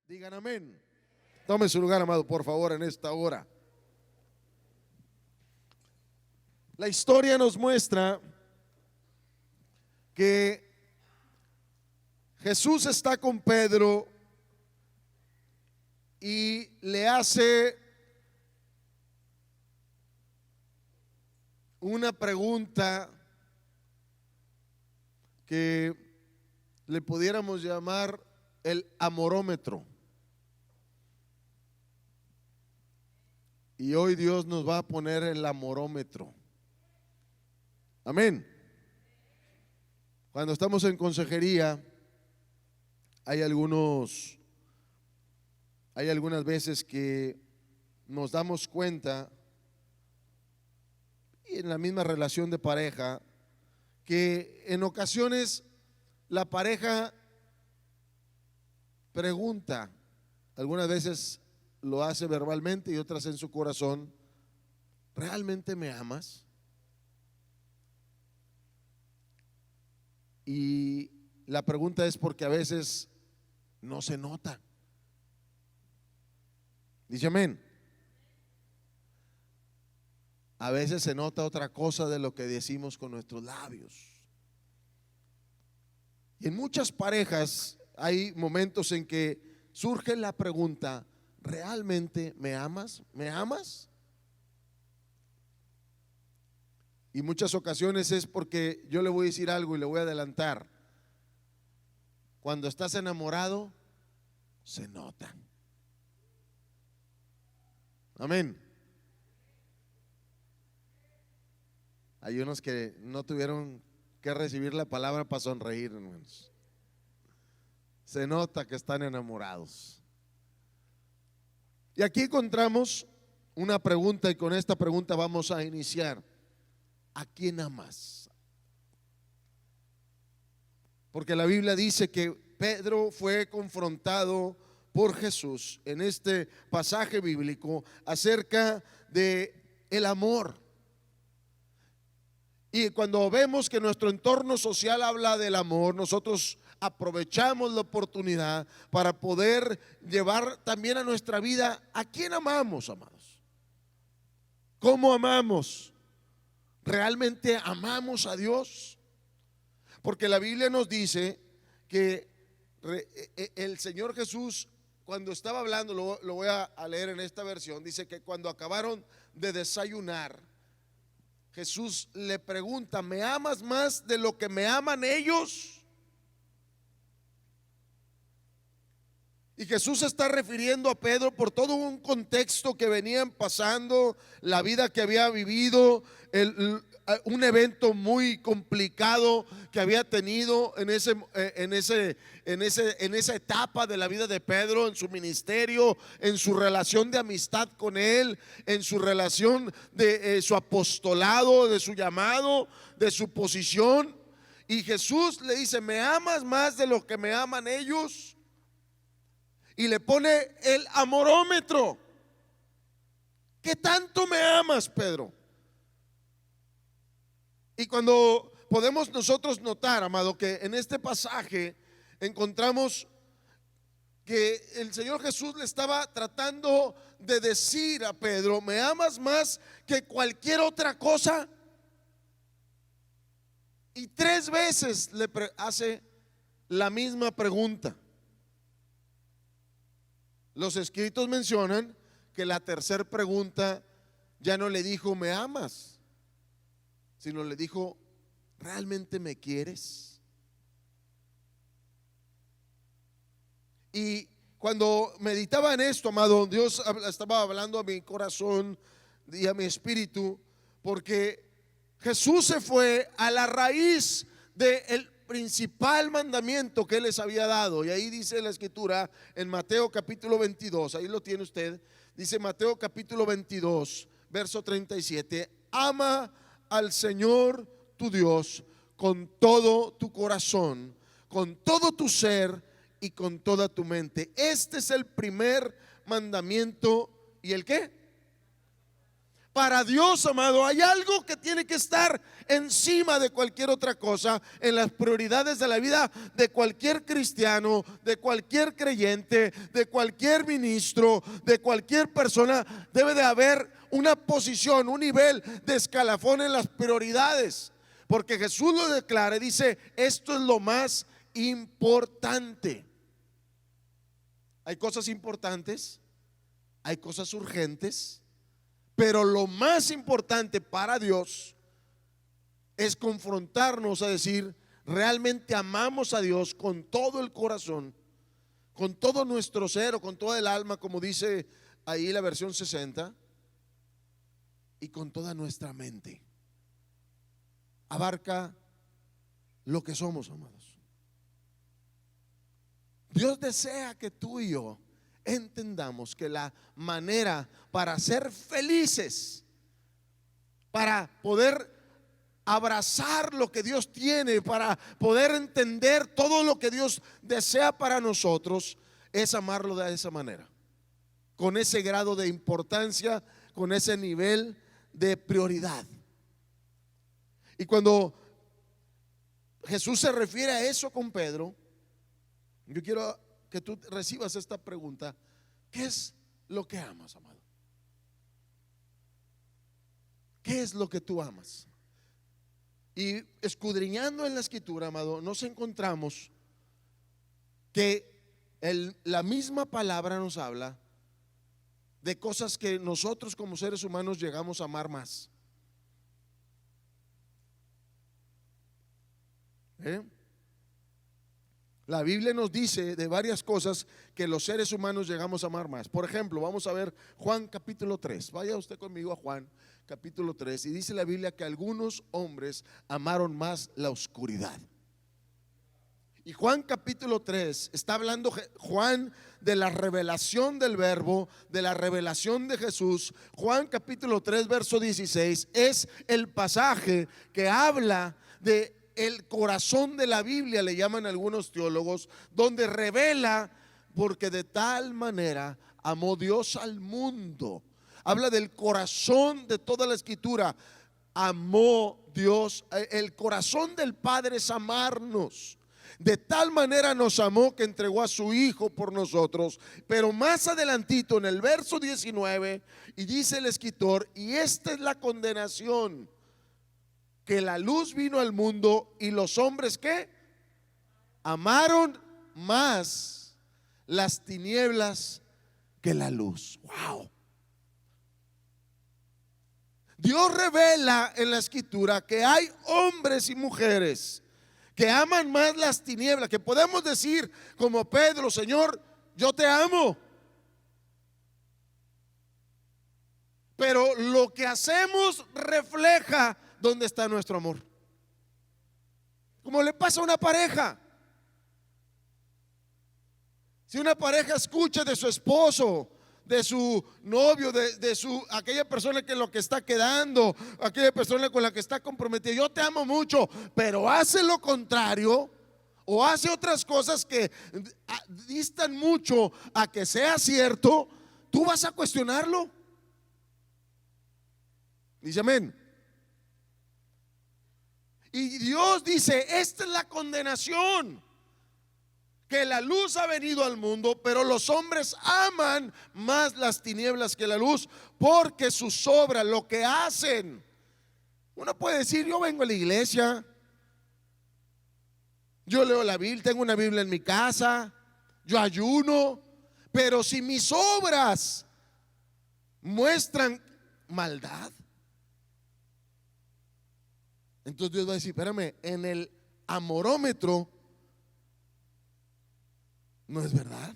Digan amén. Tome su lugar, amado, por favor, en esta hora. La historia nos muestra que Jesús está con Pedro y le hace una pregunta que le pudiéramos llamar el amorómetro. Y hoy Dios nos va a poner el amorómetro. Amén. Cuando estamos en consejería, hay algunas veces que nos damos cuenta, y en la misma relación de pareja, que en ocasiones la pareja pregunta, algunas veces lo hace verbalmente y otras en su corazón: ¿realmente me amas? Y la pregunta es porque a veces no se nota. Dice amén. A veces se nota otra cosa de lo que decimos con nuestros labios. Y en muchas parejas hay momentos en que surge la pregunta: ¿realmente me amas? ¿Me amas? Y muchas ocasiones es porque yo le voy a decir algo y le voy a adelantar. Cuando estás enamorado, se nota. Amén. Hay unos que no tuvieron que recibir la palabra para sonreír, hermanos. Se nota que están enamorados. Y aquí encontramos una pregunta, y con esta pregunta vamos a iniciar: ¿a quién amas? Porque la Biblia dice que Pedro fue confrontado por Jesús en este pasaje bíblico acerca de el amor. Y cuando vemos que nuestro entorno social habla del amor, nosotros aprovechamos la oportunidad para poder llevar también a nuestra vida: ¿a quién amamos, amados? ¿Cómo amamos? ¿Realmente amamos a Dios? Porque la Biblia nos dice que el Señor Jesús, cuando estaba hablando, lo voy a leer en esta versión, dice que cuando acabaron de desayunar, Jesús le pregunta: ¿me amas más de lo que me aman ellos? Y Jesús se está refiriendo a Pedro por todo un contexto que venían pasando, la vida que había vivido, un evento muy complicado que había tenido en esa etapa de la vida de Pedro, en su ministerio, en su relación de amistad con él, en su relación de su apostolado, de su llamado, de su posición. Y Jesús le dice: ¿me amas más de lo que me aman ellos? Y le pone el amorómetro. ¿Qué tanto me amas, Pedro? Y cuando podemos nosotros notar, amado, que en este pasaje encontramos que el Señor Jesús le estaba tratando de decir a Pedro: ¿me amas más que cualquier otra cosa? Y 3 veces le hace la misma pregunta. Los escritos mencionan que la tercera pregunta ya no le dijo: ¿me amas?, sino le dijo: ¿realmente me quieres? Y cuando meditaba en esto, amado, Dios estaba hablando a mi corazón y a mi espíritu, porque Jesús se fue a la raíz del principal mandamiento que Él les había dado. Y ahí dice la escritura en Mateo capítulo 22, ahí lo tiene usted, dice Mateo capítulo 22, verso 37: ama al Señor tu Dios con todo tu corazón, con todo tu ser y con toda tu mente. Este es el primer mandamiento. ¿Y el qué? para Dios, amado, hay algo que tiene que estar encima de cualquier otra cosa en las prioridades de la vida de cualquier cristiano, de cualquier creyente, de cualquier ministro, de cualquier persona. Debe de haber una posición, un nivel de escalafón en las prioridades, porque Jesús lo declara y dice: esto es lo más importante. Hay cosas importantes, hay cosas urgentes, pero lo más importante para Dios es confrontarnos a decir: realmente amamos a Dios con todo el corazón, con todo nuestro ser o con toda el alma, como dice ahí la versión 60, y con toda nuestra mente. Abarca lo que somos, amados. Dios desea que tú y yo entendamos que la manera para ser felices, para poder abrazar lo que Dios tiene, para poder entender todo lo que Dios desea para nosotros, es amarlo de esa manera, con ese grado de importancia, con ese nivel de prioridad. Y cuando Jesús se refiere a eso con Pedro, yo quiero que tú recibas esta pregunta: ¿qué es lo que amas, amado? ¿Qué es lo que tú amas? Y escudriñando en la escritura, amado, nos encontramos que la misma palabra nos habla de cosas que nosotros como seres humanos llegamos a amar más. La Biblia nos dice de varias cosas que los seres humanos llegamos a amar más. Por ejemplo, vamos a ver Juan capítulo 3. Vaya usted conmigo a Juan capítulo 3. Y dice la Biblia que algunos hombres amaron más la oscuridad. Y Juan capítulo 3 está hablando Juan de la revelación del verbo, de la revelación de Jesús. Juan capítulo 3 verso 16 es el pasaje que habla de el corazón de la Biblia, le llaman algunos teólogos, donde revela: porque de tal manera amó Dios al mundo. Habla del corazón de toda la escritura. Amó Dios, el corazón del Padre es amarnos. De tal manera nos amó que entregó a su Hijo por nosotros. Pero más adelantito en el verso 19, y dice el escritor: y esta es la condenación, que la luz vino al mundo y los hombres ¿qué? Amaron más las tinieblas que la luz. Wow. Dios revela en la escritura que hay hombres y mujeres que aman más las tinieblas, que podemos decir como Pedro: Señor, yo te amo. Pero lo que hacemos refleja dónde está nuestro amor. Como le pasa a una pareja. Si una pareja escucha de su esposo, de su novio, de aquella persona que lo que está quedando, aquella persona con la que está comprometida: yo te amo mucho, pero hace lo contrario, o hace otras cosas que distan mucho a que sea cierto, tú vas a cuestionarlo. Dice amén. Y Dios dice: esta es la condenación, que la luz ha venido al mundo, pero los hombres aman más las tinieblas que la luz, porque sus obras, lo que hacen. Uno puede decir: yo vengo a la iglesia, yo leo la Biblia, tengo una Biblia en mi casa, yo ayuno, pero si mis obras muestran maldad, entonces Dios va a decir: espérame, en el amorómetro no es verdad.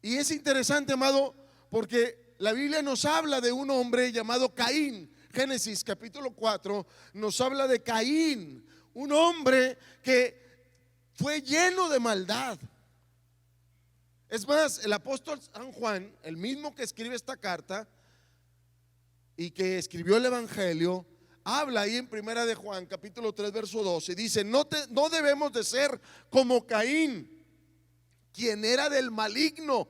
Y es interesante, amado, porque la Biblia nos habla de un hombre llamado Caín. Génesis capítulo 4 nos habla de Caín, un hombre que fue lleno de maldad. Es más, el apóstol San Juan, el mismo que escribe esta carta y que escribió el evangelio, habla ahí en primera de Juan capítulo 3 verso 12. Dice: no debemos de ser como Caín, quien era del maligno,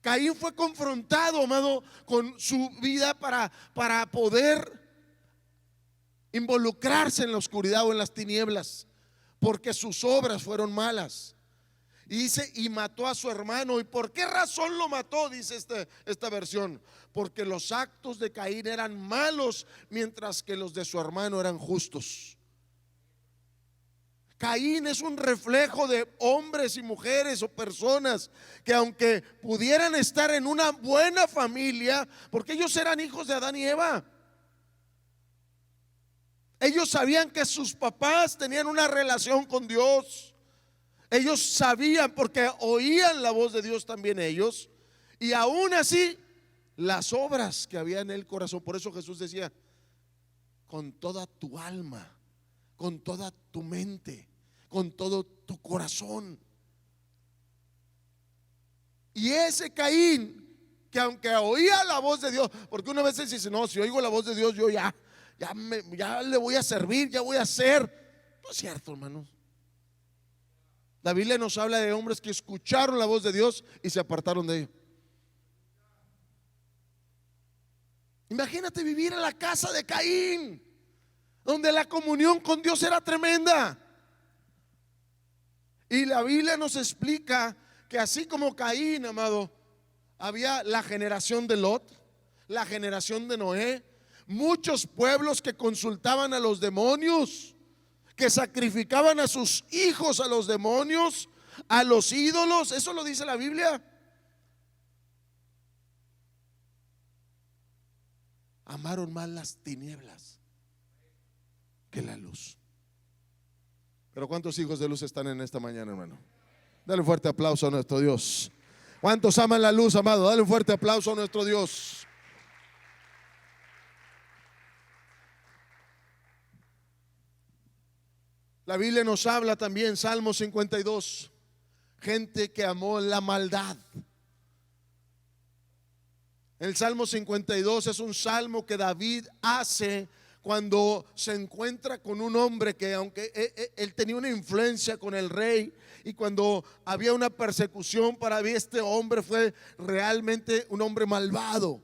Caín fue confrontado, amado, con su vida para poder involucrarse en la oscuridad o en las tinieblas, porque sus obras fueron malas. Y dice, y mató a su hermano. ¿Y por qué razón lo mató? Dice esta versión. Porque los actos de Caín eran malos, mientras que los de su hermano eran justos. Caín es un reflejo de hombres y mujeres o personas que, aunque pudieran estar en una buena familia, porque ellos eran hijos de Adán y Eva, ellos sabían que sus papás tenían una relación con Dios. Ellos sabían, porque oían la voz de Dios también ellos. Y aún así, las obras que había en el corazón. Por eso Jesús decía, con toda tu alma, con toda tu mente, con todo tu corazón. Y ese Caín, que aunque oía la voz de Dios, porque una vez dice, no, si oigo la voz de Dios, yo ya le voy a servir, ya voy a hacer. No es cierto, hermanos. La Biblia nos habla de hombres que escucharon la voz de Dios y se apartaron de ello. Imagínate vivir en la casa de Caín, donde la comunión con Dios era tremenda. Y la Biblia nos explica que así como Caín, amado, había la generación de Lot, la generación de Noé, muchos pueblos que consultaban a los demonios, que sacrificaban a sus hijos a los demonios, a los ídolos. Eso lo dice la Biblia. Amaron más las tinieblas que la luz. Pero ¿cuántos hijos de luz están en esta mañana, hermano? Dale un fuerte aplauso a nuestro Dios. ¿Cuántos aman la luz, amado? Dale un fuerte aplauso a nuestro Dios. La Biblia nos habla también, Salmo 52, gente que amó la maldad. El Salmo 52 es un salmo que David hace cuando se encuentra con un hombre que, aunque él tenía una influencia con el rey, y cuando había una persecución para mí, este hombre fue realmente un hombre malvado.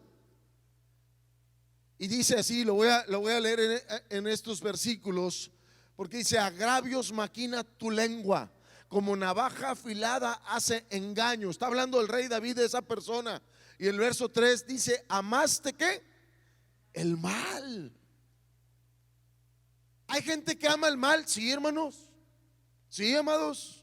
Y dice así, lo voy a leer en estos versículos, porque dice: agravios maquina tu lengua, como navaja afilada hace engaño. Está hablando el rey David de esa persona. Y el verso 3 dice: amaste ¿qué? El mal. Hay gente que ama el mal, sí, hermanos, sí, amados.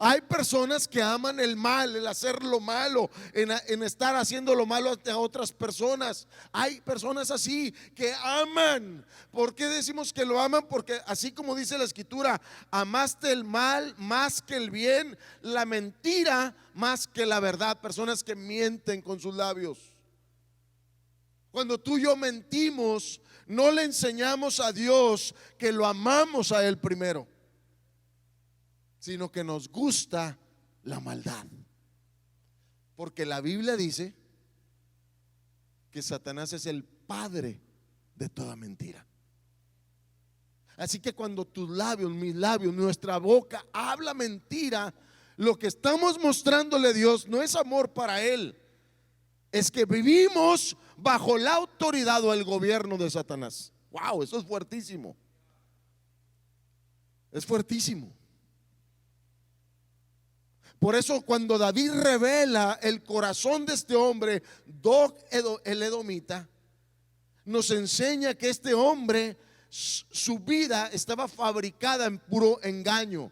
Hay personas que aman el mal, el hacer lo malo, en estar haciendo lo malo a otras personas. Hay personas así que aman. ¿Por qué decimos que lo aman? Porque así como dice la escritura, amaste el mal más que el bien, la mentira más que la verdad. Personas que mienten con sus labios. Cuando tú y yo mentimos, no le enseñamos a Dios que lo amamos a Él primero, sino que nos gusta la maldad. Porque la Biblia dice que Satanás es el padre de toda mentira. Así que cuando tus labios, mis labios, nuestra boca habla mentira, lo que estamos mostrándole a Dios no es amor para Él, es que vivimos bajo la autoridad o el gobierno de Satanás. Wow, eso es fuertísimo. Es fuertísimo. Por eso cuando David revela el corazón de este hombre, Dog el edomita, nos enseña que este hombre, su vida estaba fabricada en puro engaño.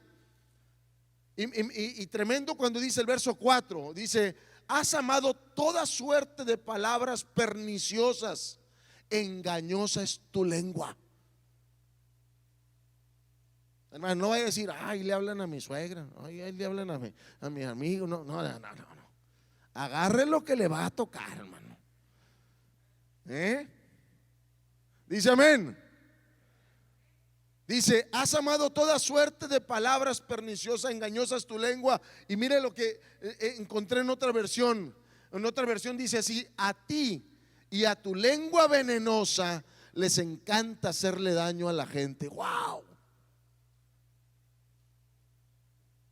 Y tremendo cuando dice el verso 4, dice: has amado toda suerte de palabras perniciosas, engañosa es tu lengua. Hermano, no vaya a decir: ay, le hablan a mi suegra, ay, le hablan a mi amigo. No. Agarre lo que le va a tocar, hermano. Dice amén. Dice: has amado toda suerte de palabras perniciosas, engañosas tu lengua. Y mire lo que encontré en otra versión. En otra versión dice así: a ti y a tu lengua venenosa les encanta hacerle daño a la gente. Wow.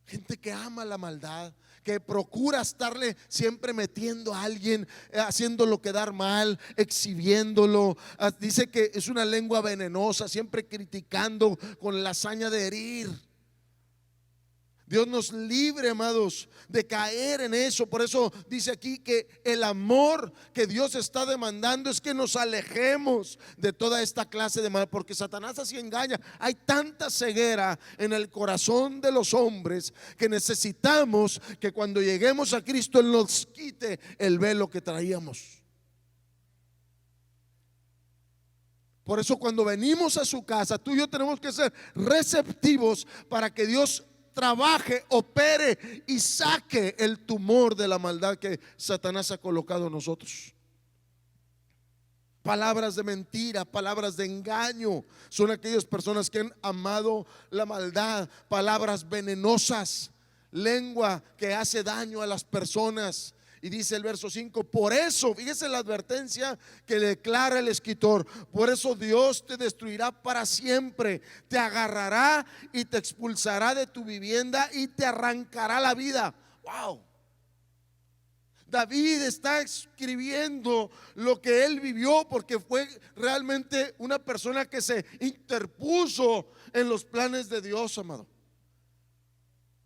Gente que ama la maldad, que procura estarle siempre metiendo a alguien, haciéndolo quedar mal, exhibiéndolo. Dice que es una lengua venenosa, siempre criticando con la hazaña de herir. Dios nos libre, amados, de caer en eso. Por eso dice aquí que el amor que Dios está demandando es que nos alejemos de toda esta clase de mal, porque Satanás así engaña. Hay tanta ceguera en el corazón de los hombres que necesitamos que cuando lleguemos a Cristo Él nos quite el velo que traíamos. Por eso cuando venimos a su casa, tú y yo tenemos que ser receptivos para que Dios trabaje, opere y saque el tumor de la maldad que Satanás ha colocado en nosotros. Palabras de mentira, palabras de engaño, son aquellas personas que han amado la maldad. Palabras venenosas, lengua que hace daño a las personas. Y dice el verso 5, por eso, fíjese la advertencia que declara el escritor: por eso Dios te destruirá para siempre, te agarrará y te expulsará de tu vivienda y te arrancará la vida. Wow. David está escribiendo lo que él vivió, porque fue realmente una persona que se interpuso en los planes de Dios, amado,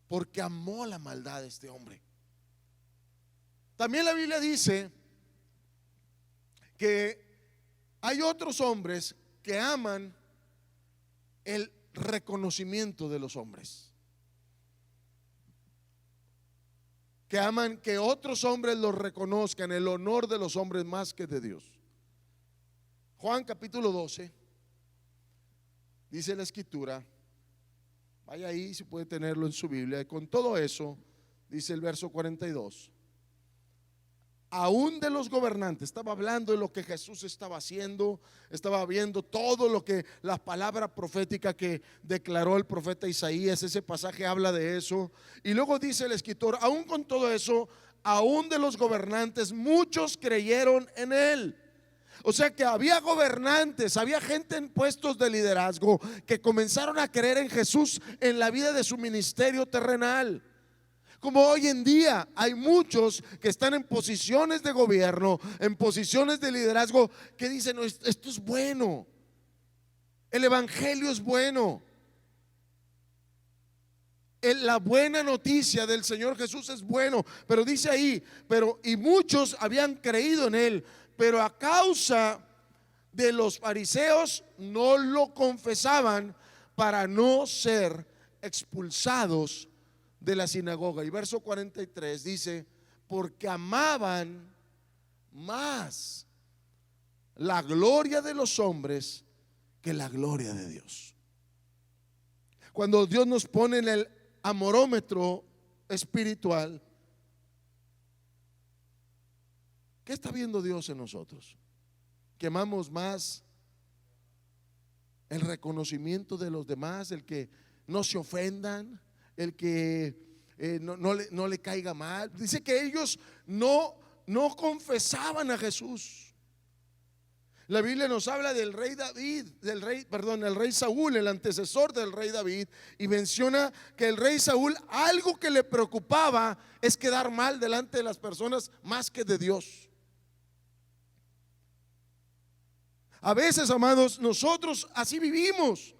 porque amó la maldad de este hombre. También la Biblia dice que hay otros hombres que aman el reconocimiento de los hombres, que aman que otros hombres los reconozcan, el honor de los hombres más que de Dios. Juan capítulo 12, dice la escritura, vaya ahí si puede tenerlo en su Biblia. Con todo eso, dice el verso 42, aún de los gobernantes. Estaba hablando de lo que Jesús estaba haciendo, estaba viendo todo lo que la palabra profética que declaró el profeta Isaías. Ese pasaje habla de eso. Y luego dice el escritor, aún con todo eso, aún de los gobernantes, muchos creyeron en él. O sea que había gobernantes, había gente en puestos de liderazgo que comenzaron a creer en Jesús en la vida de su ministerio terrenal. Como hoy en día hay muchos que están en posiciones de gobierno, en posiciones de liderazgo, que dicen: no, esto es bueno, el evangelio es bueno, la buena noticia del Señor Jesús es bueno. Pero dice ahí, y muchos habían creído en él, pero a causa de los fariseos no lo confesaban para no ser expulsados de la sinagoga. Y verso 43 dice: porque amaban más la gloria de los hombres que la gloria de Dios. Cuando Dios nos pone en el amorómetro espiritual, ¿qué está viendo Dios en nosotros? Que amamos más el reconocimiento de los demás, el que no se ofendan, el que no le caiga mal. Dice que ellos no confesaban a Jesús. La Biblia nos habla del rey David, el rey Saúl, el antecesor del rey David, y menciona que el rey Saúl, algo que le preocupaba es quedar mal delante de las personas más que de Dios. A veces, amados, nosotros así vivimos,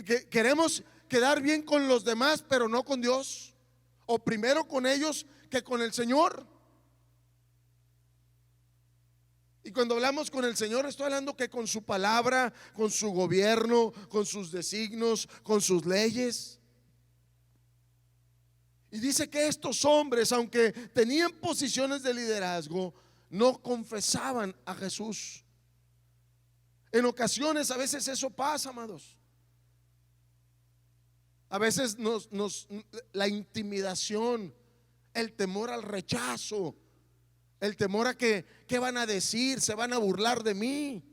que queremos quedar bien con los demás, pero no con Dios, o primero con ellos que con el Señor. Y cuando hablamos con el Señor, estoy hablando que con su palabra, con su gobierno, con sus designios, con sus leyes. Y dice que estos hombres, aunque tenían posiciones de liderazgo, no confesaban a Jesús. En ocasiones, a veces eso pasa, amados. A veces la intimidación, el temor al rechazo, el temor a que ¿qué van a decir? Se van a burlar de mí.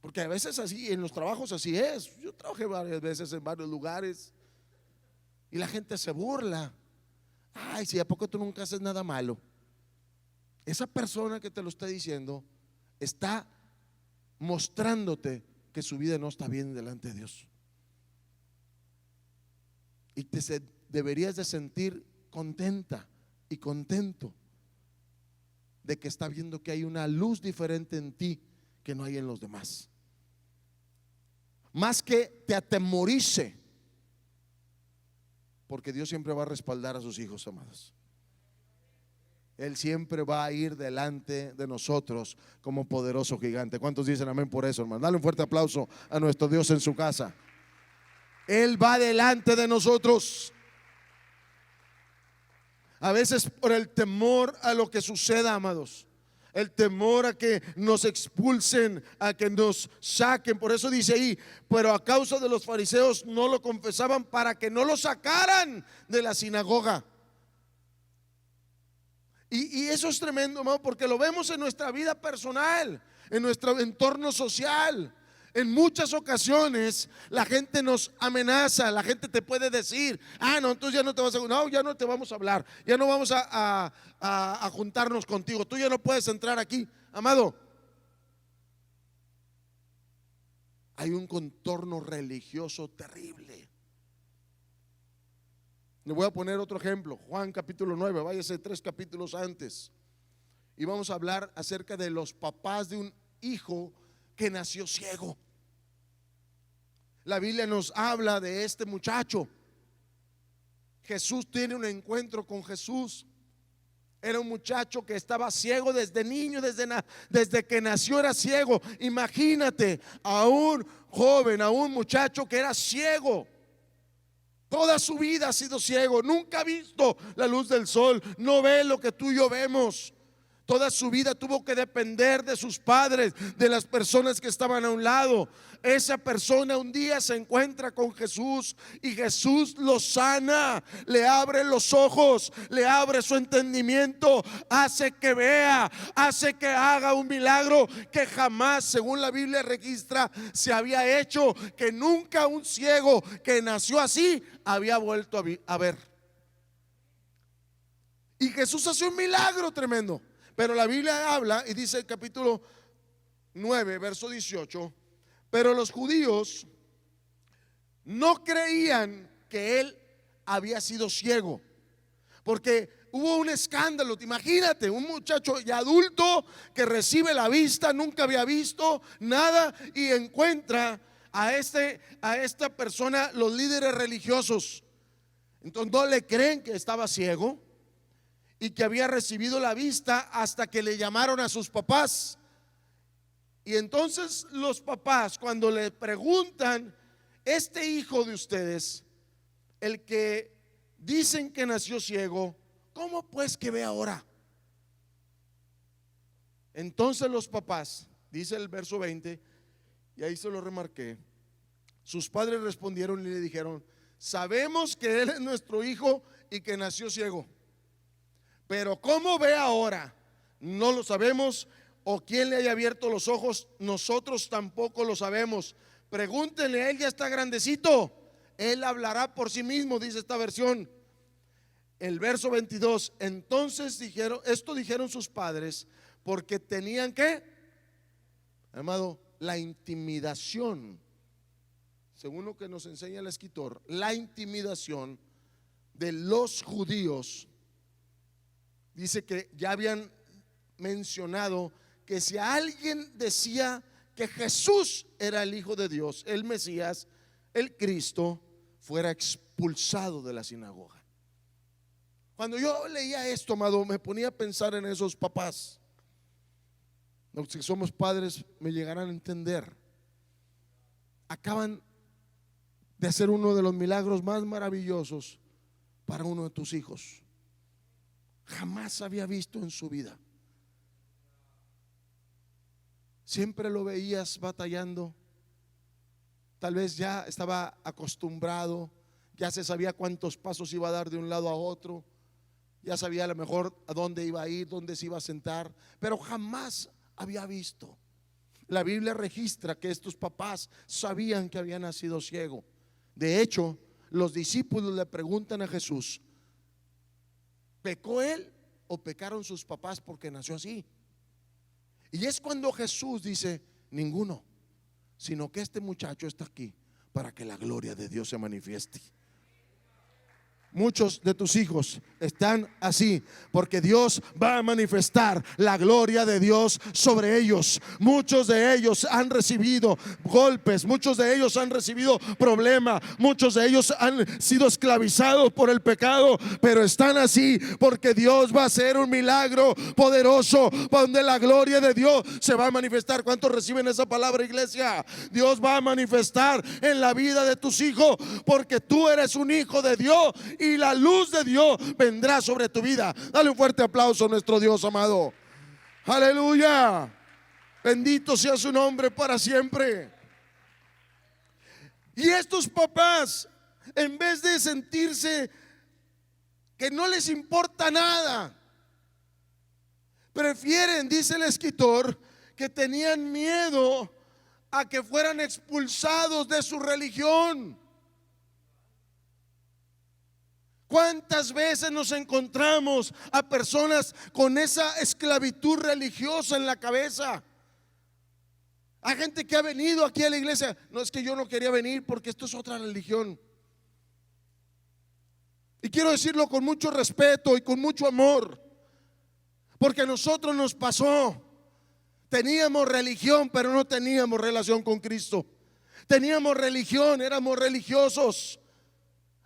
Porque a veces así, en los trabajos así es. Yo trabajé varias veces en varios lugares y la gente se burla. Ay, si a poco tú nunca haces nada malo. Esa persona que te lo está diciendo está mostrándote que su vida no está bien delante de Dios. Y deberías de sentir contenta y contento de que está viendo que hay una luz diferente en ti que no hay en los demás. Más que te atemorice, porque Dios siempre va a respaldar a sus hijos, amados. Él siempre va a ir delante de nosotros como poderoso gigante. ¿Cuántos dicen amén por eso, hermano? Dale un fuerte aplauso a nuestro Dios en su casa. Él va delante de nosotros. A veces por el temor a lo que suceda, amados, el temor a que nos expulsen, a que nos saquen. Por eso dice ahí: pero a causa de los fariseos no lo confesaban, para que no lo sacaran de la sinagoga. Y eso es tremendo, hermano, porque lo vemos en nuestra vida personal, en nuestro entorno social. En muchas ocasiones la gente nos amenaza, la gente te puede decir: ah, no, entonces ya no te vas a, no, ya no te vamos a hablar, ya no vamos a juntarnos contigo, tú ya no puedes entrar aquí. Amado, hay un contorno religioso terrible. Le voy a poner otro ejemplo, Juan capítulo 9, váyase 3 capítulos antes, y vamos a hablar acerca de los papás de un hijo que nació ciego. La Biblia nos habla de este muchacho. Jesús tiene un encuentro con Jesús. Era un muchacho que estaba ciego desde niño, desde que nació era ciego. Imagínate a un joven, a un muchacho que era ciego. Toda su vida ha sido ciego, nunca ha visto la luz del sol, no ve lo que tú y yo vemos. Toda su vida tuvo que depender de sus padres, de las personas que estaban a un lado. Esa persona un día se encuentra con Jesús y Jesús lo sana, le abre los ojos, le abre su entendimiento, hace que vea, hace que haga un milagro que jamás, según la Biblia registra, se había hecho, que nunca un ciego que nació así había vuelto a ver. Y Jesús hace un milagro tremendo. Pero la Biblia habla y dice el capítulo 9, verso 18: pero los judíos no creían que él había sido ciego, porque hubo un escándalo. Imagínate, un muchacho ya adulto que recibe la vista, nunca había visto nada, y encuentra a esta persona, los líderes religiosos. Entonces no le creen que estaba ciego y que había recibido la vista, hasta que le llamaron a sus papás. Y entonces los papás, cuando le preguntan: este hijo de ustedes, el que dicen que nació ciego, ¿cómo pues que ve ahora? Entonces los papás, dice el verso 20, y ahí se lo remarqué, sus padres respondieron y le dijeron: sabemos que él es nuestro hijo y que nació ciego, pero ¿cómo ve ahora? No lo sabemos, o quién le haya abierto los ojos, nosotros tampoco lo sabemos. Pregúntenle a él, ya está grandecito, él hablará por sí mismo, dice esta versión. El verso 22, entonces dijeron sus padres, porque tenían que, amado, la intimidación, según lo que nos enseña el escritor, la intimidación de los judíos. Dice que ya habían mencionado que si alguien decía que Jesús era el Hijo de Dios, el Mesías, el Cristo, fuera expulsado de la sinagoga. Cuando yo leía esto, amado, me ponía a pensar en esos papás. Los que somos padres me llegarán a entender. Acaban de hacer uno de los milagros más maravillosos para uno de tus hijos. Jamás había visto en su vida. Siempre lo veías batallando. Tal vez ya estaba acostumbrado, ya se sabía cuántos pasos iba a dar de un lado a otro, ya sabía a lo mejor a dónde iba a ir, dónde se iba a sentar, pero jamás había visto. La Biblia registra que estos papás sabían que había nacido ciego. De hecho, los discípulos le preguntan a Jesús: ¿pecó él o pecaron sus papás porque nació así? Y es cuando Jesús dice: ninguno, sino que este muchacho está aquí para que la gloria de Dios se manifieste. Muchos de tus hijos están así porque Dios va a manifestar la gloria de Dios sobre ellos. Muchos de ellos han recibido golpes, muchos de ellos han recibido problemas, muchos de ellos han sido esclavizados por el pecado, pero están así porque Dios va a hacer un milagro poderoso donde la gloria de Dios se va a manifestar. ¿Cuántos reciben esa palabra, iglesia? Dios va a manifestar en la vida de tus hijos porque tú eres un hijo de Dios y la luz de Dios vendrá sobre tu vida. Dale un fuerte aplauso a nuestro Dios amado. Aleluya. Bendito sea su nombre para siempre. Y estos papás, en vez de sentirse que no les importa nada, prefieren, dice el escritor, que tenían miedo a que fueran expulsados de su religión. ¿Cuántas veces nos encontramos a personas con esa esclavitud religiosa en la cabeza? Hay gente que ha venido aquí a la iglesia. No, es que yo no quería venir porque esto es otra religión. Y quiero decirlo con mucho respeto y con mucho amor, porque a nosotros nos pasó. Teníamos religión, pero no teníamos relación con Cristo. Teníamos religión, éramos religiosos.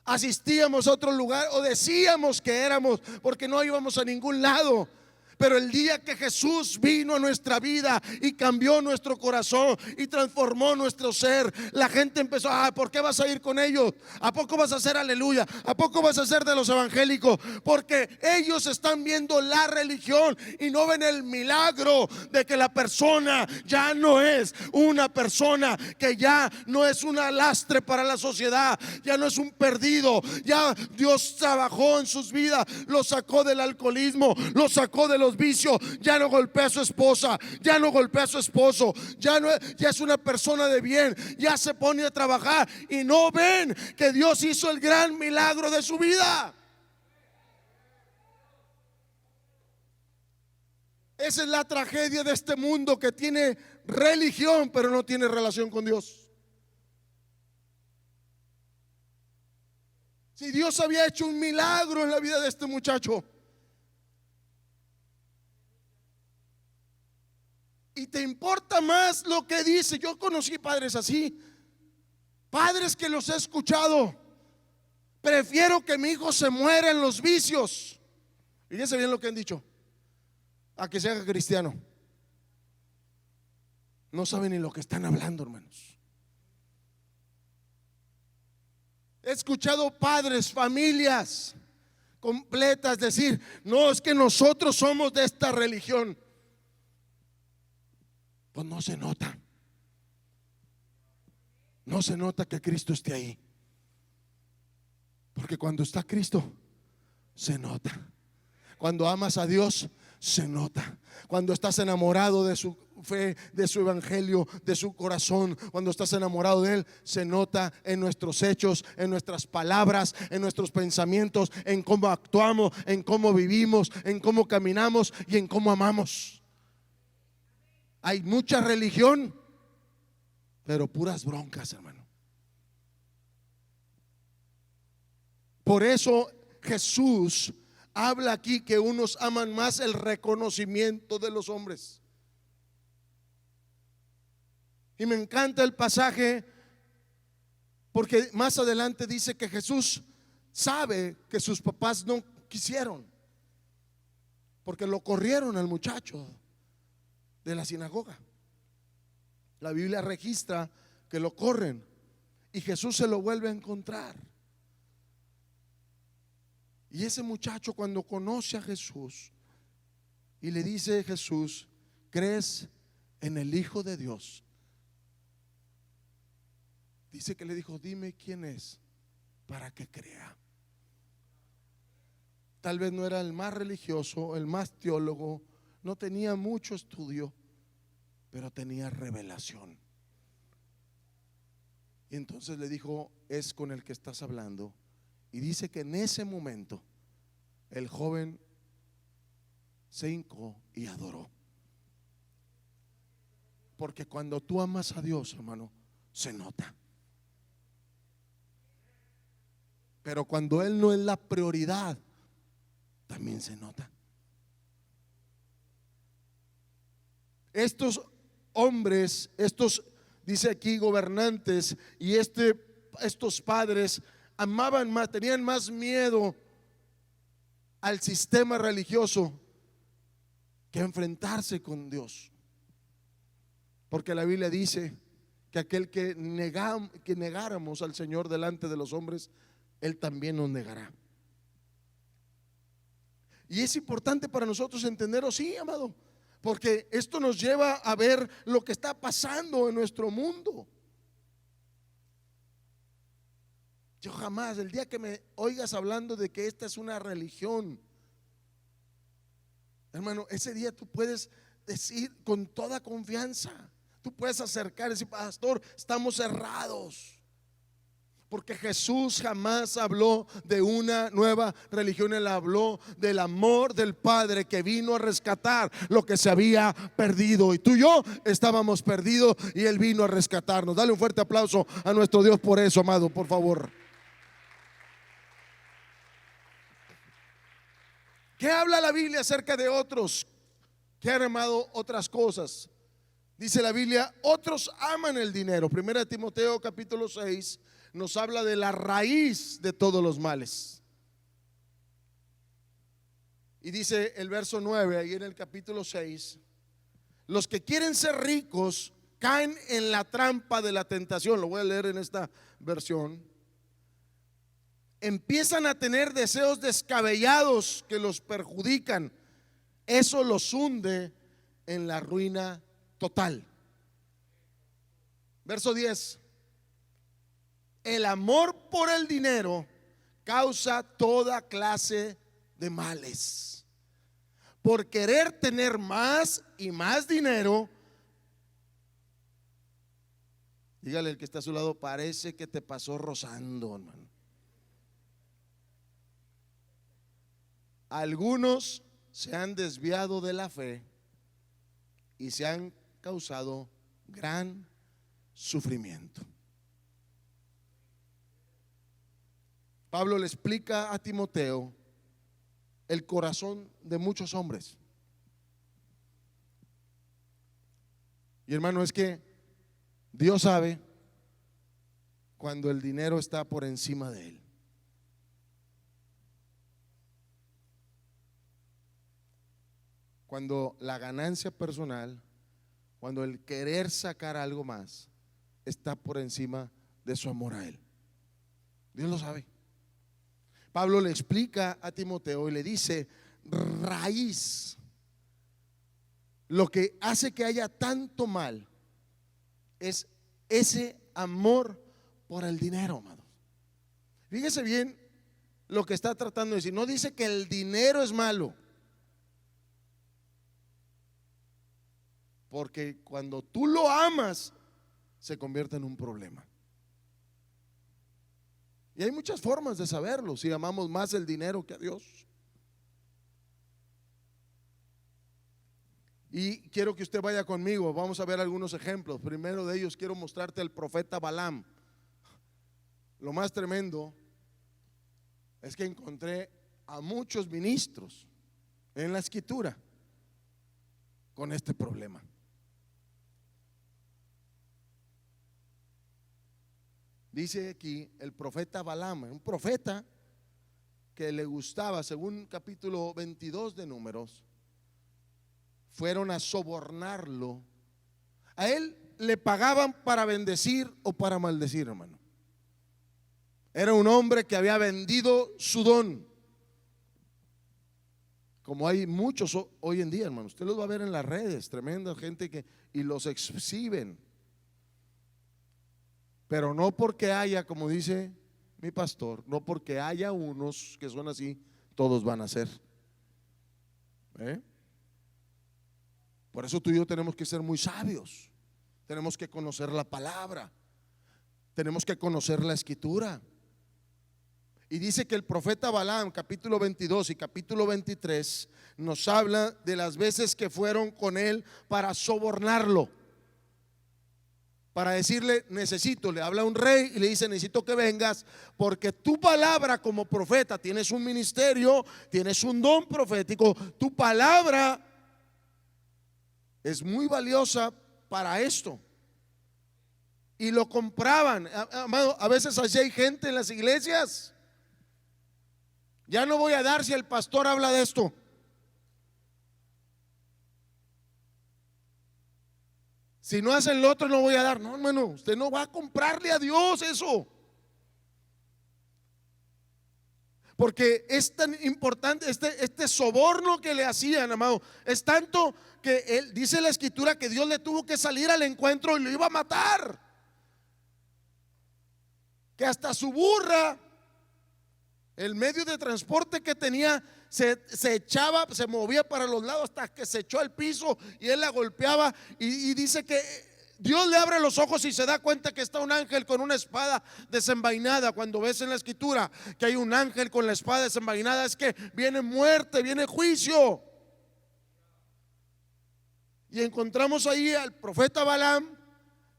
Asistíamos a otro lugar o decíamos que éramos, porque no íbamos a ningún lado. Pero el día que Jesús vino a nuestra vida y cambió nuestro corazón y transformó nuestro ser, la gente empezó: ¿por qué vas a ir con ellos? ¿A poco vas a hacer aleluya? ¿A poco vas a ser de los evangélicos? Porque ellos están viendo la religión y no ven el milagro de que la persona ya no es una persona, que ya no es un lastre para la sociedad, ya no es un perdido. Ya Dios trabajó en sus vidas, los sacó del alcoholismo, los sacó de los vicios. Ya no golpea a su esposa, ya no golpea a su esposo, ya es una persona de bien, ya se pone a trabajar y no ven que Dios hizo el gran milagro de su vida. Esa es la tragedia de este mundo, que tiene religión pero no tiene relación con Dios. Si Dios había hecho un milagro en la vida de este muchacho, y te importa más lo que dice. Yo conocí padres así, padres que los he escuchado: prefiero que mi hijo se muera en los vicios, fíjense bien lo que han dicho, a que se haga cristiano. No saben ni lo que están hablando, hermanos. He escuchado padres, familias completas decir: no, es que nosotros somos de esta religión. Pues no se nota. No se nota que Cristo esté ahí, porque cuando está Cristo se nota. Cuando amas a Dios se nota. Cuando estás enamorado de su fe, de su evangelio, de su corazón, cuando estás enamorado de Él, se nota en nuestros hechos, en nuestras palabras, en nuestros pensamientos, en cómo actuamos, en cómo vivimos, en cómo caminamos y en cómo amamos. Hay mucha religión, pero puras broncas, hermano. Por eso Jesús habla aquí que unos aman más el reconocimiento de los hombres. Y me encanta el pasaje, porque más adelante dice que Jesús sabe que sus papás no quisieron, porque lo corrieron al muchacho de la sinagoga. La Biblia registra que lo corren y Jesús se lo vuelve a encontrar. Y ese muchacho, cuando conoce a Jesús y le dice: Jesús, ¿crees en el Hijo de Dios? Dice que le dijo: dime quién es para que crea. Tal vez no era el más religioso, el más teólogo, no tenía mucho estudio, pero tenía revelación. Y entonces le dijo: es con el que estás hablando. Y dice que en ese momento el joven se hincó y adoró. Porque cuando tú amas a Dios, hermano, se nota. Pero cuando Él no es la prioridad, también se nota. Estos hombres, estos, dice aquí, gobernantes y estos padres amaban más, tenían más miedo al sistema religioso que enfrentarse con Dios. Porque la Biblia dice que aquel que negáramos al Señor delante de los hombres, Él también nos negará. Y es importante para nosotros entenderlo, sí, amado, porque esto nos lleva a ver lo que está pasando en nuestro mundo. Yo jamás, el día que me oigas hablando de que esta es una religión, hermano, ese día tú puedes decir con toda confianza, tú puedes acercar y decir: pastor, estamos cerrados. Porque Jesús jamás habló de una nueva religión. Él habló del amor del Padre que vino a rescatar lo que se había perdido. Y tú y yo estábamos perdidos y Él vino a rescatarnos. Dale un fuerte aplauso a nuestro Dios por eso, amado, por favor. ¿Qué habla la Biblia acerca de otros que han amado otras cosas? Dice la Biblia: otros aman el dinero. Primera de Timoteo capítulo 6 nos habla de la raíz de todos los males. Y dice el verso 9 ahí en el capítulo 6: los que quieren ser ricos caen en la trampa de la tentación. Lo voy a leer en esta versión. Empiezan a tener deseos descabellados que los perjudican. Eso los hunde en la ruina total. Verso 10: el amor por el dinero causa toda clase de males. Por querer tener más y más dinero, dígale al que está a su lado: parece que te pasó rozando, hermano. Algunos se han desviado de la fe y se han causado gran sufrimiento. Pablo le explica a Timoteo el corazón de muchos hombres. Y hermano, es que Dios sabe cuando el dinero está por encima de él. Cuando la ganancia personal, cuando el querer sacar algo más está por encima de su amor a él. Dios lo sabe. Pablo le explica a Timoteo y le dice: raíz, lo que hace que haya tanto mal es ese amor por el dinero, amados. Fíjese bien lo que está tratando de decir. No dice que el dinero es malo, porque cuando tú lo amas se convierte en un problema. Y hay muchas formas de saberlo, si amamos más el dinero que a Dios. Y quiero que usted vaya conmigo, vamos a ver algunos ejemplos. Primero de ellos quiero mostrarte al profeta Balaam. Lo más tremendo es que encontré a muchos ministros en la escritura con este problema. Dice aquí el profeta Balaam, un profeta que le gustaba, según capítulo 22 de Números, fueron a sobornarlo. A él le pagaban para bendecir o para maldecir, hermano. Era un hombre que había vendido su don, como hay muchos hoy en día, hermano. Usted los va a ver en las redes, tremenda gente y los exhiben. Pero no porque haya, como dice mi pastor, no porque haya unos que son así, todos van a ser. Por eso tú y yo tenemos que ser muy sabios. Tenemos que conocer la palabra. Tenemos que conocer la escritura. Y dice que el profeta Balaam, capítulo 22 y capítulo 23, nos habla de las veces que fueron con él para sobornarlo. para decirle: necesito, le habla a un rey y le dice: necesito que vengas, porque tu palabra como profeta, tienes un ministerio, tienes un don profético, tu palabra es muy valiosa para esto. Y lo compraban. Amado, a veces así hay gente en las iglesias: ya no voy a dar si el pastor habla de esto. Si no hacen lo otro, no voy a dar. No, hermano, usted no va a comprarle a Dios eso. Porque es tan importante este soborno que le hacían, amado. Es tanto que él, dice la escritura, que Dios le tuvo que salir al encuentro y lo iba a matar. Que hasta su burra, el medio de transporte que tenía, se echaba, se movía para los lados hasta que se echó al piso y él la golpeaba. Y dice que Dios le abre los ojos y se da cuenta que está un ángel con una espada desenvainada. Cuando ves en la escritura que hay un ángel con la espada desenvainada, es que viene muerte, viene juicio. Y encontramos ahí al profeta Balaam,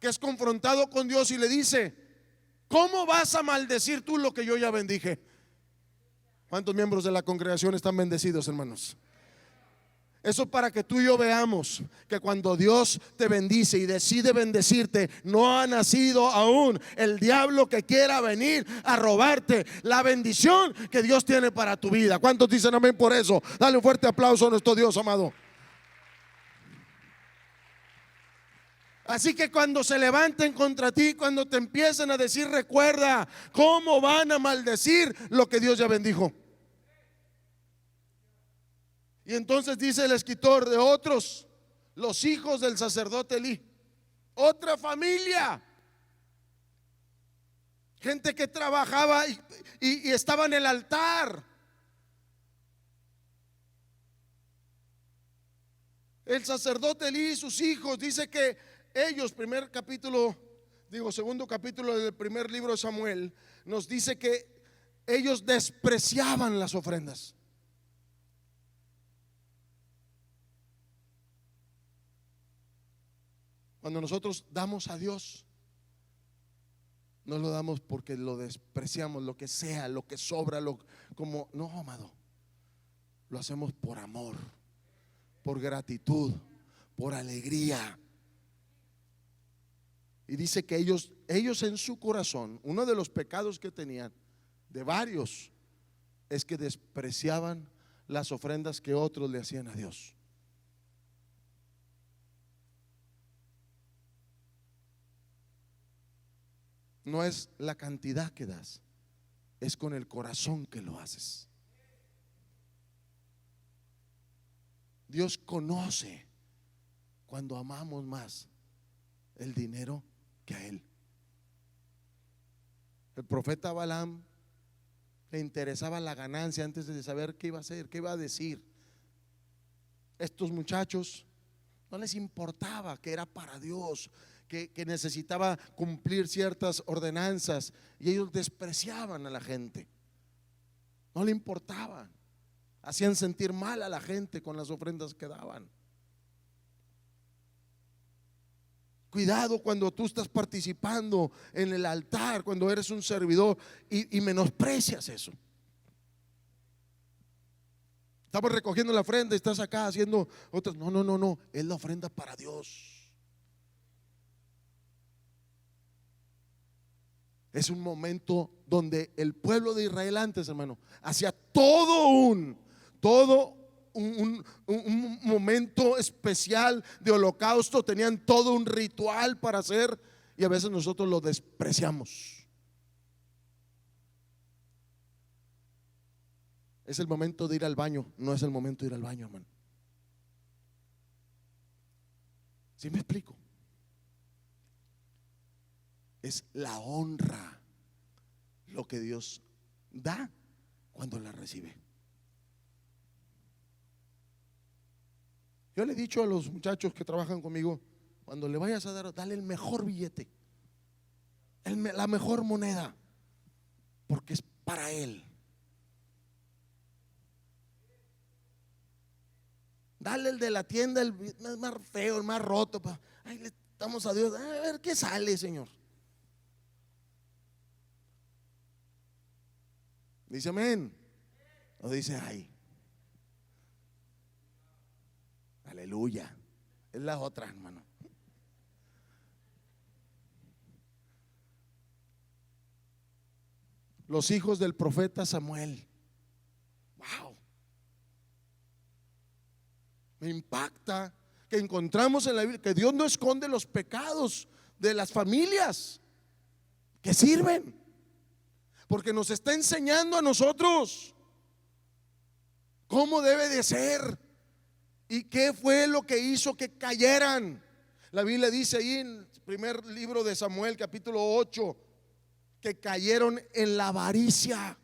que es confrontado con Dios y le dice: ¿cómo vas a maldecir tú lo que yo ya bendije? ¿Cuántos miembros de la congregación están bendecidos, hermanos? Eso para que tú y yo veamos que cuando Dios te bendice y decide bendecirte, no ha nacido aún el diablo que quiera venir a robarte la bendición que Dios tiene para tu vida. ¿Cuántos dicen amén por eso? Dale un fuerte aplauso a nuestro Dios amado. Así que cuando se levanten contra ti, cuando te empiecen a decir, recuerda cómo van a maldecir lo que Dios ya bendijo. Y entonces dice el escritor: de otros, los hijos del sacerdote Elí, otra familia, gente que trabajaba y estaba en el altar. El sacerdote Elí y sus hijos, dice que ellos, segundo capítulo del primer libro de Samuel, nos dice que ellos despreciaban las ofrendas. Cuando nosotros damos a Dios, no lo damos porque lo despreciamos, lo que sea, lo que sobra, no, amado. Lo hacemos por amor, por gratitud, por alegría. Y dice que ellos en su corazón, uno de los pecados que tenían, de varios, es que despreciaban las ofrendas que otros le hacían a Dios. No es la cantidad que das, es con el corazón que lo haces. Dios conoce cuando amamos más el dinero que a Él. El profeta Balaam le interesaba la ganancia antes de saber qué iba a hacer, qué iba a decir. Estos muchachos no les importaba que era para Dios, que necesitaba cumplir ciertas ordenanzas, y ellos despreciaban a la gente. No le importaba. Hacían sentir mal a la gente con las ofrendas que daban. Cuidado cuando tú estás participando en el altar, cuando eres un servidor y menosprecias eso. Estamos recogiendo la ofrenda y estás acá haciendo otras. No, es la ofrenda para Dios. Es un momento donde el pueblo de Israel antes, hermano, hacía todo un momento especial de holocausto. Tenían todo un ritual para hacer, y a veces nosotros lo despreciamos. Es el momento de ir al baño, no es el momento de ir al baño, hermano. ¿Sí me explico? Es la honra lo que Dios da cuando la recibe. Yo le he dicho a los muchachos que trabajan conmigo: cuando le vayas a dar, dale el mejor billete, la mejor moneda, porque es para Él. Dale el de la tienda, el más feo, el más roto. Ay, preguntamos a Dios, a ver qué sale, Señor. Dice amén. O dice ay. Aleluya. Es la otra, hermano. Los hijos del profeta Samuel. Wow. Me impacta que encontramos en la Biblia que Dios no esconde los pecados de las familias que sirven, porque nos está enseñando a nosotros cómo debe de ser y qué fue lo que hizo que cayeran. La Biblia dice ahí en el primer libro de Samuel, capítulo 8, que cayeron en la avaricia.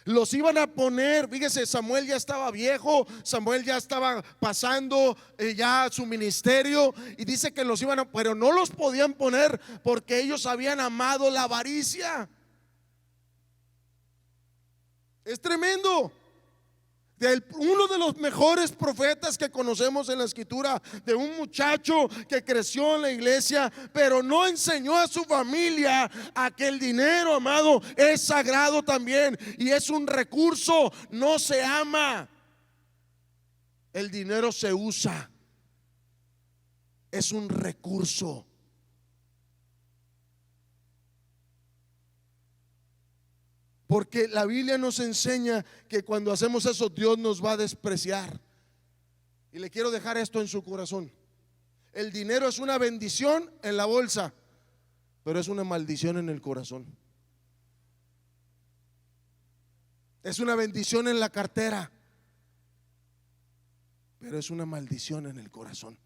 Los iban a poner, fíjese, Samuel ya estaba viejo, Samuel ya estaba pasando ya su ministerio, y dice que los iban a, pero no los podían poner porque ellos habían amado la avaricia. Es tremendo. Uno de los mejores profetas que conocemos en la escritura, de un muchacho que creció en la iglesia, pero no enseñó a su familia a que el dinero, amado, es sagrado también y es un recurso, no se ama. El dinero se usa, es un recurso. Porque la Biblia nos enseña que cuando hacemos eso, Dios nos va a despreciar. Y le quiero dejar esto en su corazón. El dinero es una bendición en la bolsa, pero es una maldición en el corazón. Es una bendición en la cartera, pero es una maldición en el corazón.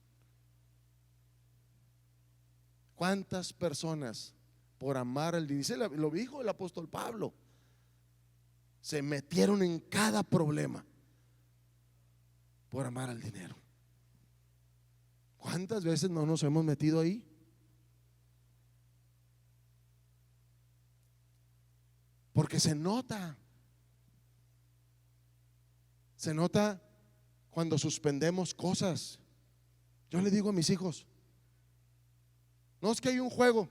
¿Cuántas personas por amar al dinero? Lo dijo el apóstol Pablo. Se metieron en cada problema por amar al dinero. ¿Cuántas veces no nos hemos metido ahí? Porque se nota cuando suspendemos cosas. Yo le digo a mis hijos, no es que hay un juego,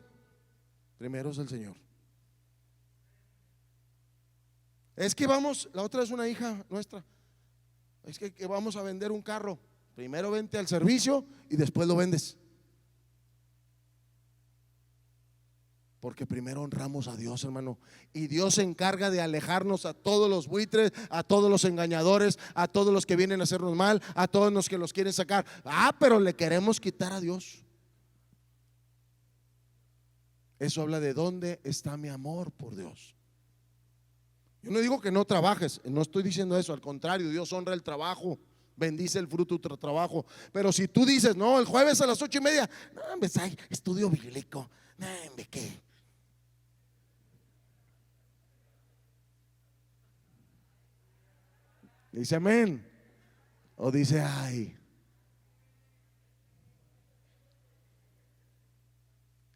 primero es el Señor. Es que vamos, la otra es una hija nuestra, es que vamos a vender un carro. Primero vente al servicio y después lo vendes. Porque primero honramos a Dios, hermano. Y Dios se encarga de alejarnos a todos los buitres, a todos los engañadores, a todos los que vienen a hacernos mal, a todos los que los quieren sacar. Pero le queremos quitar a Dios. Eso habla de dónde está mi amor por Dios. Yo no digo que no trabajes, no estoy diciendo eso, al contrario, Dios honra el trabajo, bendice el fruto de tu trabajo. Pero si tú dices, no, el jueves a las 8:30, no, hombre, estudio bíblico, no, hombre, ¿qué? Dice amén, o dice ay.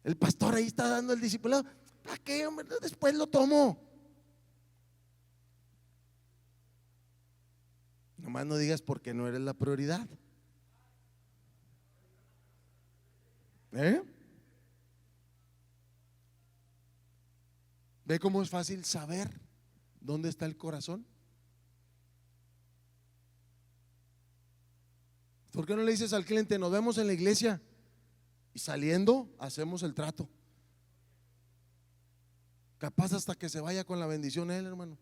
El pastor ahí está dando el discipulado, ¿para qué, hombre? Después lo tomo. Nomás no digas porque no eres la prioridad. ¿Ve cómo es fácil saber dónde está el corazón? ¿Por qué no le dices al cliente, nos vemos en la iglesia? Y saliendo hacemos el trato. Capaz hasta que se vaya con la bendición él, hermano.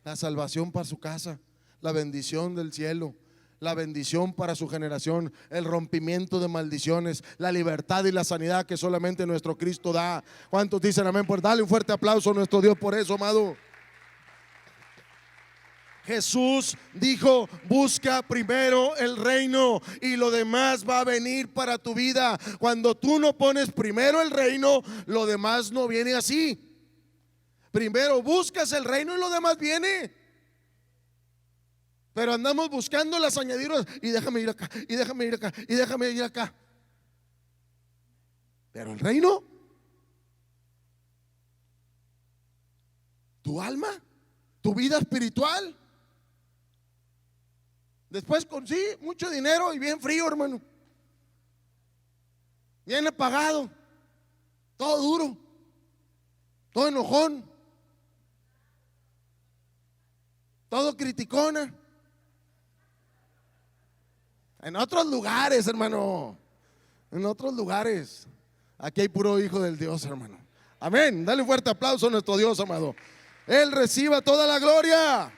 La salvación para su casa, la bendición del cielo, la bendición para su generación, el rompimiento de maldiciones, la libertad y la sanidad que solamente nuestro Cristo da. ¿Cuántos dicen amén? Pues dale un fuerte aplauso a nuestro Dios por eso, amado. Jesús dijo, busca primero el reino y lo demás va a venir para tu vida. Cuando tú no pones primero el reino, lo demás no viene así. Primero buscas el reino y lo demás viene. Pero andamos buscando las añadiduras y déjame ir acá, y déjame ir acá, y déjame ir acá. Pero el reino, tu alma, tu vida espiritual. Después con sí, mucho dinero y bien frío, hermano. bien apagado, todo duro, todo enojón, todo criticona. En otros lugares, hermano, en otros lugares. Aquí hay puro hijo del Dios, hermano. Amén. Dale un fuerte aplauso a nuestro Dios, amado. Él reciba toda la gloria.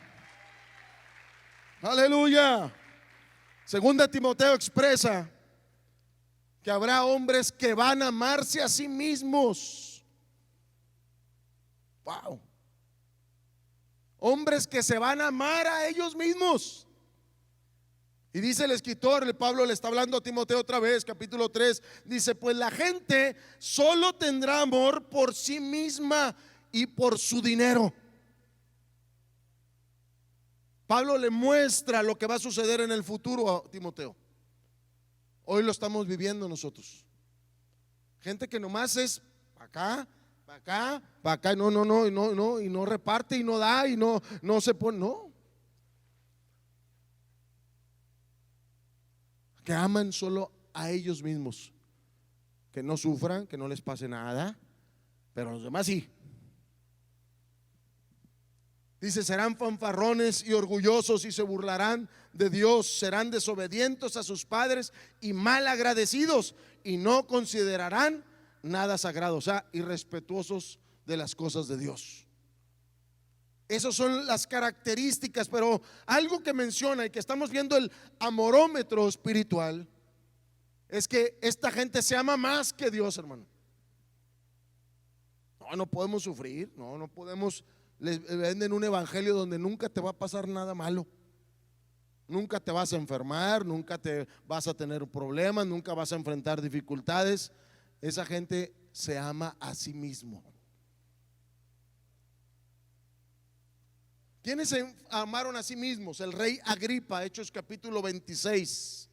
Aleluya. Segunda Timoteo expresa que habrá hombres que van a amarse a sí mismos. Wow. Hombres que se van a amar a ellos mismos. Y dice el escritor, el Pablo le está hablando a Timoteo otra vez, capítulo 3, dice: pues la gente solo tendrá amor por sí misma y por su dinero. Pablo le muestra lo que va a suceder en el futuro a Timoteo. Hoy lo estamos viviendo nosotros. Gente que nomás es acá, para acá, para acá, no, y no reparte y no da y no se pone, no. Que aman solo a ellos mismos, que no sufran, que no les pase nada, pero a los demás sí. Dice: serán fanfarrones y orgullosos y se burlarán de Dios, serán desobedientes a sus padres y mal agradecidos y no considerarán nada sagrado, o sea, irrespetuosos de las cosas de Dios. Esas son las características, pero algo que menciona y que estamos viendo el amorómetro espiritual es que esta gente se ama más que Dios, hermano. No podemos sufrir, no podemos. Les venden un evangelio donde nunca te va a pasar nada malo. Nunca te vas a enfermar, nunca te vas a tener problemas, nunca vas a enfrentar dificultades. Esa gente se ama a sí mismo. ¿Quiénes se amaron a sí mismos? El rey Agripa, Hechos capítulo 26.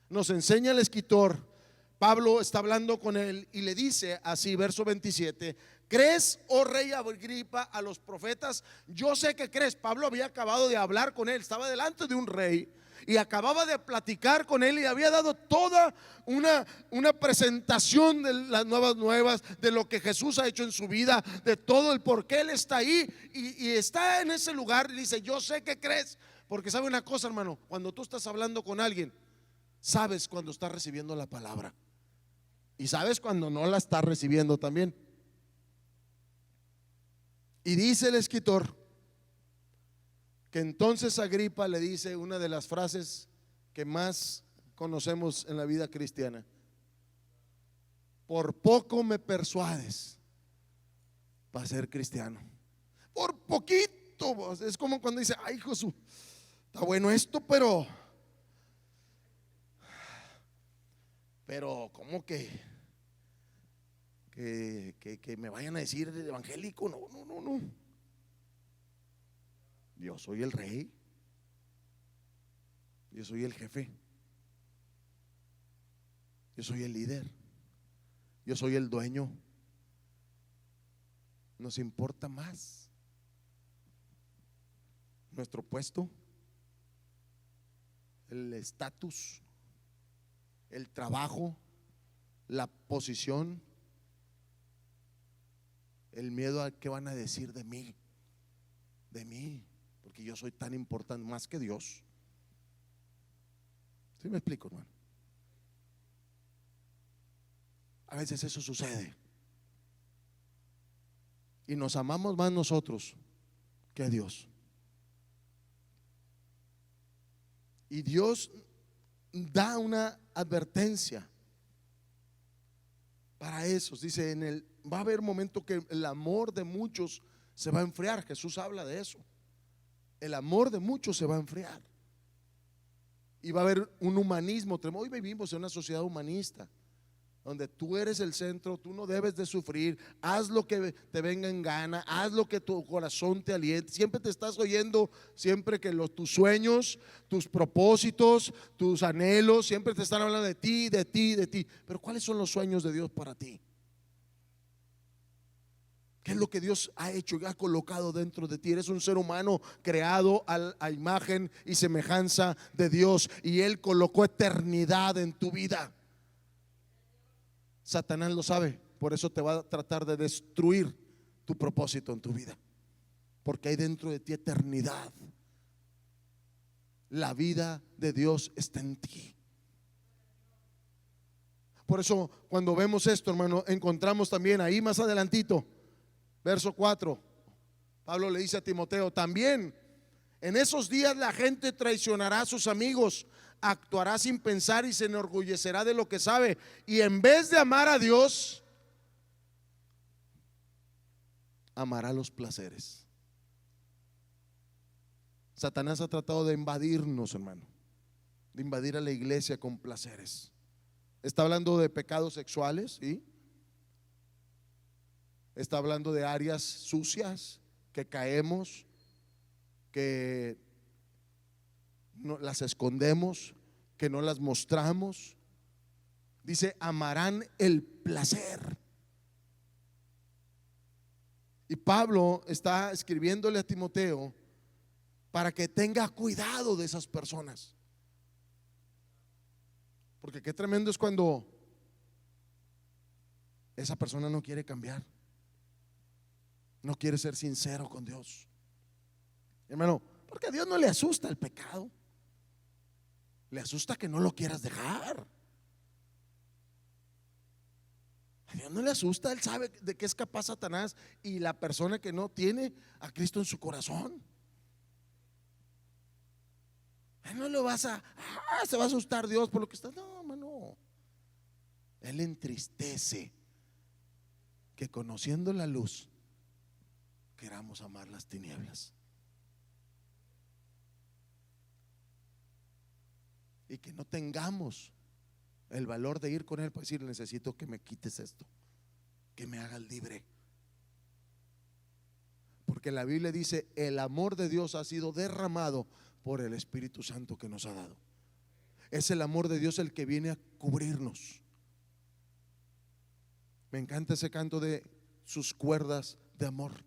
Nos enseña el escritor. Pablo está hablando con él y le dice así, verso 27: ¿crees, oh rey Agripa, a los profetas? Yo sé que crees. Pablo había acabado de hablar con él, estaba delante de un rey y acababa de platicar con él y había dado toda una presentación de las nuevas, de lo que Jesús ha hecho en su vida, de todo el por qué él está ahí y está en ese lugar. Y dice: yo sé que crees, porque sabe una cosa, hermano, cuando tú estás hablando con alguien, sabes cuando estás recibiendo la palabra y sabes cuando no la estás recibiendo también. Y dice el escritor que entonces Agripa le dice una de las frases que más conocemos en la vida cristiana: por poco me persuades para ser cristiano. Por poquito. Es como cuando dice: ay, Jesús, está bueno esto, pero ¿cómo que me vayan a decir el evangélico? No. Yo soy el rey, yo soy el jefe, yo soy el líder, yo soy el dueño. Nos importa más nuestro puesto, el estatus, el trabajo, la posición, el miedo a qué van a decir de mí, porque yo soy tan importante, más que Dios. ¿Sí me explico, hermano? A veces eso sucede y nos amamos más nosotros que a Dios. Y Dios da una advertencia para esos. Dice: va a haber momento que el amor de muchos se va a enfriar. Jesús habla de eso. El amor de muchos se va a enfriar y va a haber un humanismo tremendo. Hoy vivimos en una sociedad humanista donde tú eres el centro, tú no debes de sufrir, haz lo que te venga en gana, haz lo que tu corazón te aliente. Siempre te estás oyendo, siempre que tus sueños, tus propósitos, tus anhelos, siempre te están hablando de ti. Pero ¿cuáles son los sueños de Dios para ti? ¿Qué es lo que Dios ha hecho y ha colocado dentro de ti? Eres un ser humano creado a imagen y semejanza de Dios, y Él colocó eternidad en tu vida. Satanás lo sabe, por eso te va a tratar de destruir tu propósito en tu vida, porque hay dentro de ti eternidad. La vida de Dios está en ti. Por eso cuando vemos esto, hermano, encontramos también ahí más adelantito, verso 4, Pablo le dice a Timoteo: también en esos días la gente traicionará a sus amigos, actuará sin pensar y se enorgullecerá de lo que sabe, y en vez de amar a Dios, amará los placeres. Satanás ha tratado de invadirnos, hermano, de invadir a la iglesia con placeres. Está hablando de pecados sexuales, ¿sí? Está hablando de áreas sucias que caemos, que no las escondemos, que no las mostramos. Dice: amarán el placer. Y Pablo está escribiéndole a Timoteo para que tenga cuidado de esas personas. Porque qué tremendo es cuando esa persona no quiere cambiar, no quiere ser sincero con Dios, hermano, porque a Dios no le asusta el pecado, le asusta que no lo quieras dejar. A Dios no le asusta, Él sabe de qué es capaz Satanás y la persona que no tiene a Cristo en su corazón. No lo vas a, se va a asustar Dios por lo que está. No, hermano, Él entristece que conociendo la luz queramos amar las tinieblas, y que no tengamos el valor de ir con Él para decir: necesito que me quites esto, que me hagas libre. Porque la Biblia dice: el amor de Dios ha sido derramado por el Espíritu Santo que nos ha dado. Es el amor de Dios el que viene a cubrirnos. Me encanta ese canto de sus cuerdas de amor,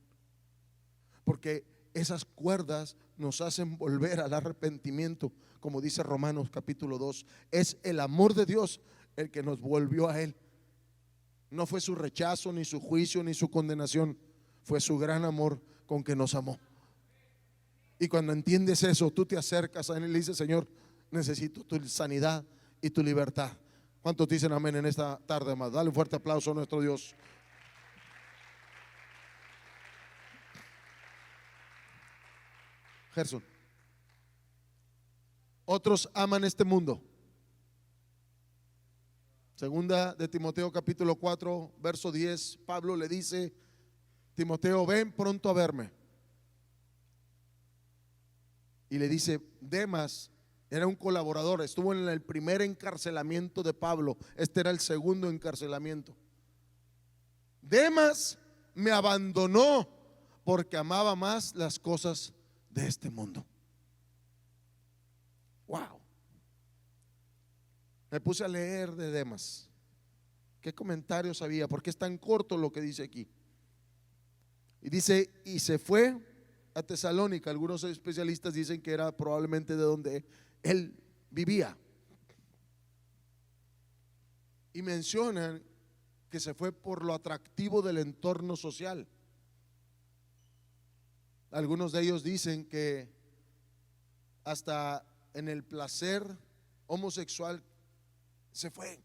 porque esas cuerdas nos hacen volver al arrepentimiento, como dice Romanos capítulo 2. Es el amor de Dios el que nos volvió a Él. No fue su rechazo, ni su juicio, ni su condenación, fue su gran amor con que nos amó. Y cuando entiendes eso, tú te acercas a Él y le dices: Señor, necesito tu sanidad y tu libertad. ¿Cuántos dicen amén en esta tarde, más? Dale un fuerte aplauso a nuestro Dios. Gerson, otros aman este mundo. Segunda de Timoteo capítulo 4 verso 10, Pablo le dice: Timoteo, ven pronto a verme. Y le dice: Demas era un colaborador, estuvo en el primer encarcelamiento de Pablo, este era el segundo encarcelamiento. Demas me abandonó porque amaba más las cosas de este mundo. Wow. Me puse a leer de Demas. ¿Qué comentarios había? Porque es tan corto lo que dice aquí. Y dice: y se fue a Tesalónica. Algunos especialistas dicen que era probablemente de donde él vivía. Y mencionan que se fue por lo atractivo del entorno social. Algunos de ellos dicen que hasta en el placer homosexual se fue.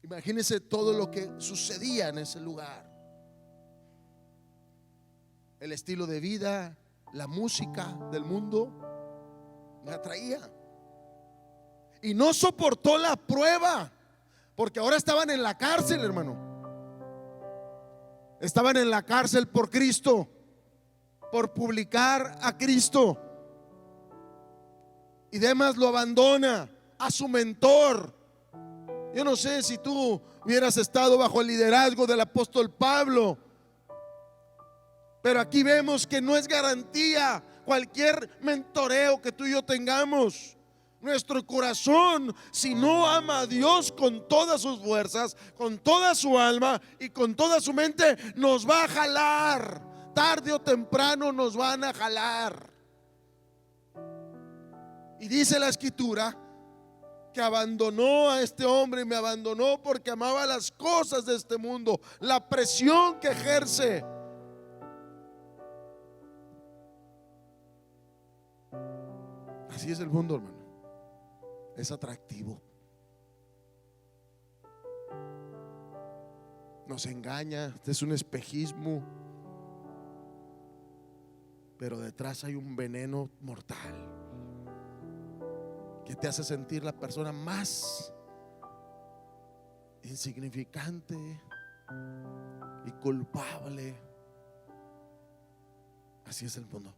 Imagínense todo lo que sucedía en ese lugar. El estilo de vida, la música del mundo me atraía. Y no soportó la prueba, porque ahora estaban en la cárcel, hermano. Estaban en la cárcel por Cristo, por publicar a Cristo. Y Demas lo abandona a su mentor. Yo no sé si tú hubieras estado bajo el liderazgo del apóstol Pablo, pero aquí vemos que no es garantía cualquier mentoreo que tú y yo tengamos. Nuestro corazón, si no ama a Dios con todas sus fuerzas, con toda su alma y con toda su mente, nos va a jalar. Tarde o temprano nos van a jalar. Y dice la escritura que abandonó a este hombre y me abandonó porque amaba las cosas de este mundo, la presión que ejerce. Así es el mundo, hermano. Es atractivo. Nos engaña, este es un espejismo, pero detrás hay un veneno mortal que te hace sentir la persona más insignificante y culpable. Así es el mundo.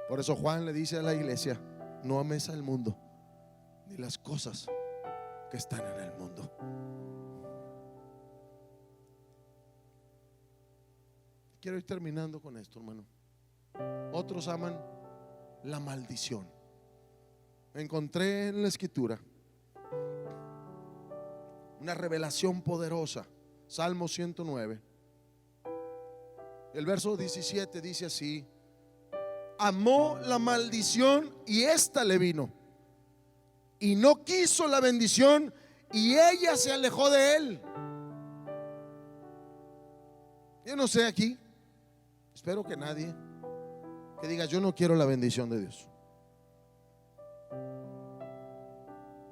Por eso Juan le dice a la iglesia: no ames al mundo ni las cosas que están en el mundo. Quiero ir terminando con esto, hermano. Otros aman la maldición. Encontré en la escritura una revelación poderosa. Salmo 109. El verso 17 dice así: amó la maldición y ésta le vino, y no quiso la bendición y ella se alejó de él. Yo no sé aquí, espero que nadie que diga: yo no quiero la bendición de Dios.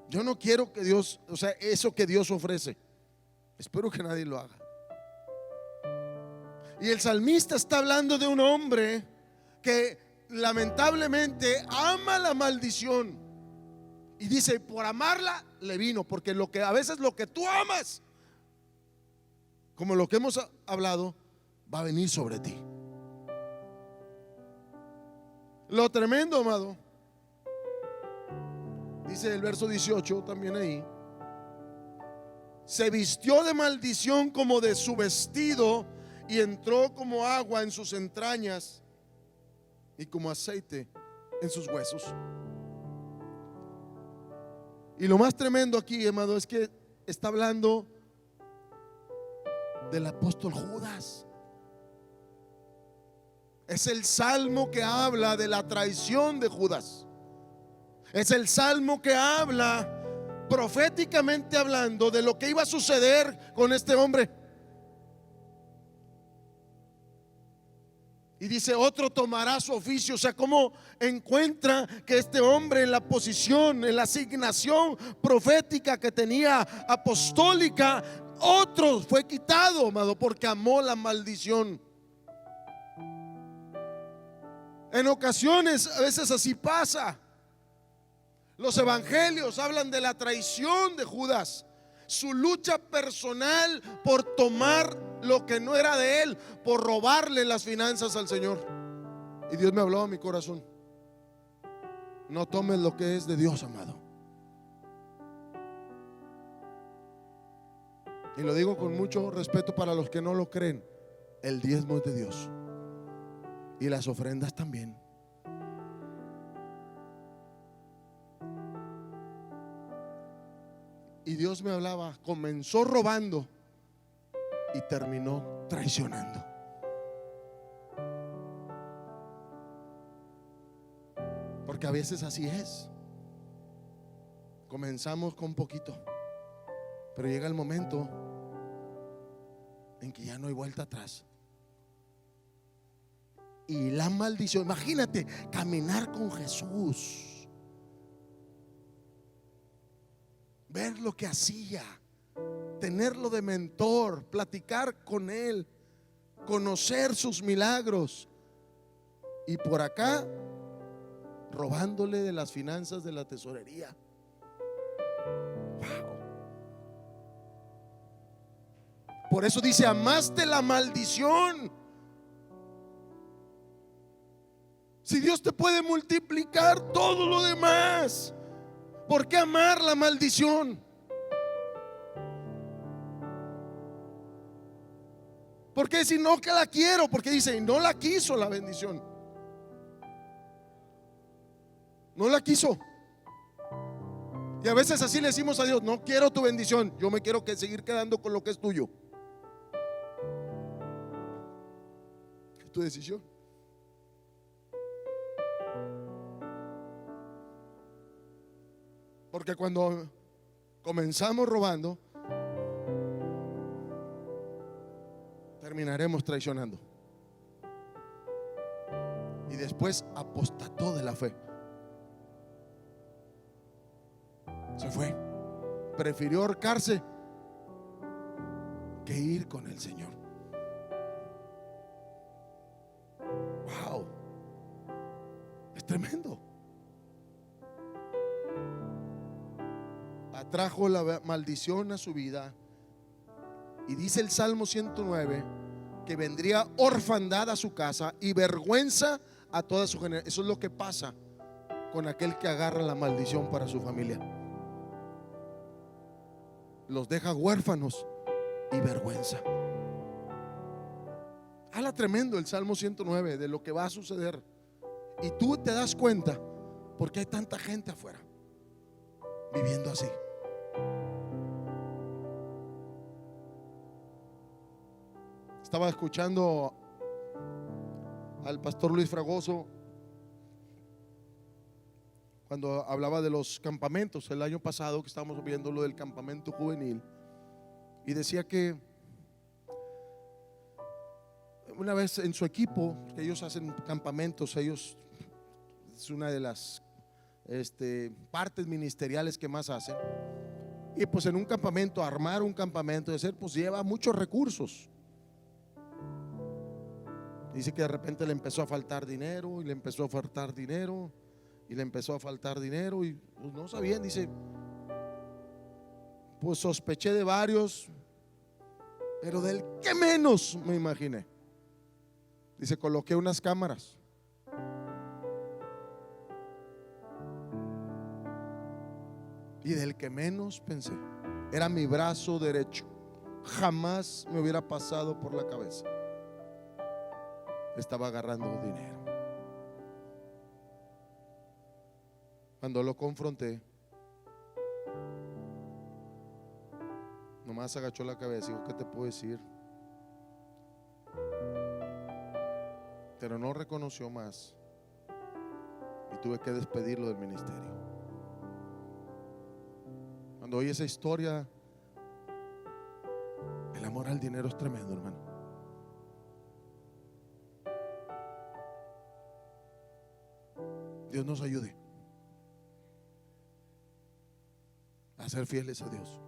Yo no quiero que Dios, o sea, eso que Dios ofrece. Espero que nadie lo haga. Y el salmista está hablando de un hombre que lamentablemente ama la maldición. Y dice: por amarla le vino. Porque lo que a veces lo que tú amas, como lo que hemos hablado, va a venir sobre ti. Lo tremendo, amado, dice el verso 18 también ahí: se vistió de maldición como de su vestido, y entró como agua en sus entrañas y como aceite en sus huesos. Y lo más tremendo aquí, amado, es que está hablando del apóstol Judas. Es el salmo que habla de la traición de Judas. Es el salmo que habla, proféticamente hablando, de lo que iba a suceder con este hombre. Y dice: otro tomará su oficio. O sea, cómo encuentra que este hombre, en la posición, en la asignación profética que tenía, apostólica, otro fue quitado, amado, porque amó la maldición. En ocasiones, a veces así pasa. Los evangelios hablan de la traición de Judas, su lucha personal por tomar lo que no era de él, por robarle las finanzas al Señor. Y Dios me habló a mi corazón: no tomes lo que es de Dios, amado. Y lo digo con mucho respeto para los que no lo creen. El diezmo es de Dios, y las ofrendas también. Y Dios me hablaba: comenzó robando y terminó traicionando. Porque a veces así es. Comenzamos con poquito, pero llega el momento en que ya no hay vuelta atrás. Y la maldición, imagínate caminar con Jesús, ver lo que hacía, tenerlo de mentor, platicar con él, conocer sus milagros, y por acá robándole de las finanzas de la tesorería. Wow. Por eso dice: amaste la maldición. Si Dios te puede multiplicar todo lo demás, ¿por qué amar la maldición? ¿Por qué decir no que la quiero? Porque dice: no la quiso la bendición. No la quiso. Y a veces así le decimos a Dios: no quiero tu bendición, yo me quiero seguir quedando con lo que es tuyo. Es tu decisión. Porque cuando comenzamos robando, terminaremos traicionando. Y después apostató de la fe. Se fue. Prefirió ahorcarse que ir con el Señor. Wow. Es tremendo. Atrajo la maldición a su vida. Y dice el Salmo 109 que vendría orfandad a su casa y vergüenza a toda su generación. Eso es lo que pasa con aquel que agarra la maldición para su familia. Los deja huérfanos y vergüenza. Habla tremendo el Salmo 109 de lo que va a suceder. Y tú te das cuenta porque hay tanta gente afuera viviendo así. Estaba escuchando al pastor Luis Fragoso cuando hablaba de los campamentos el año pasado, que estábamos viendo lo del campamento juvenil, y decía que una vez en su equipo, que ellos hacen campamentos, ellos es una de las partes ministeriales que más hacen, y pues en un campamento, armar un campamento de ser, pues lleva muchos recursos. Dice que de repente le empezó a faltar dinero y le empezó a faltar dinero y le empezó a faltar dinero y pues no sabían. Dice, pues sospeché de varios, pero del que menos me imaginé. Dice, coloqué unas cámaras. Y del que menos pensé, era mi brazo derecho. Jamás me hubiera pasado por la cabeza. Estaba agarrando dinero. Cuando lo confronté, nomás agachó la cabeza y dijo, ¿qué te puedo decir? Pero no reconoció más y tuve que despedirlo del ministerio. Cuando oí esa historia, el amor al dinero es tremendo, hermano. Dios nos ayude a ser fieles a Dios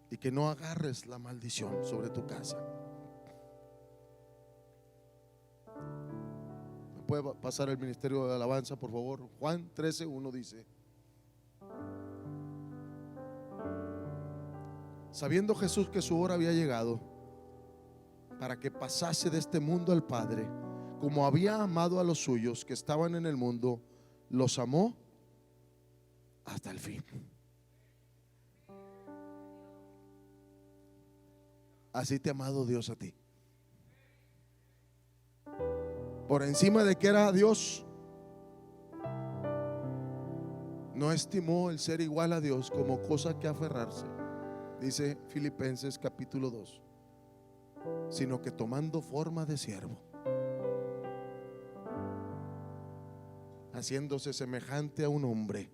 y que no agarres la maldición sobre tu casa. ¿Me puede pasar el ministerio de alabanza, por favor? Juan 13:1 dice: sabiendo Jesús que su hora había llegado para que pasase de este mundo al Padre, como había amado a los suyos que estaban en el mundo, los amó hasta el fin. Así te ha amado Dios a ti. Por encima de que era Dios, no estimó el ser igual a Dios como cosa que aferrarse, dice Filipenses capítulo 2, sino que tomando forma de siervo, haciéndose semejante a un hombre,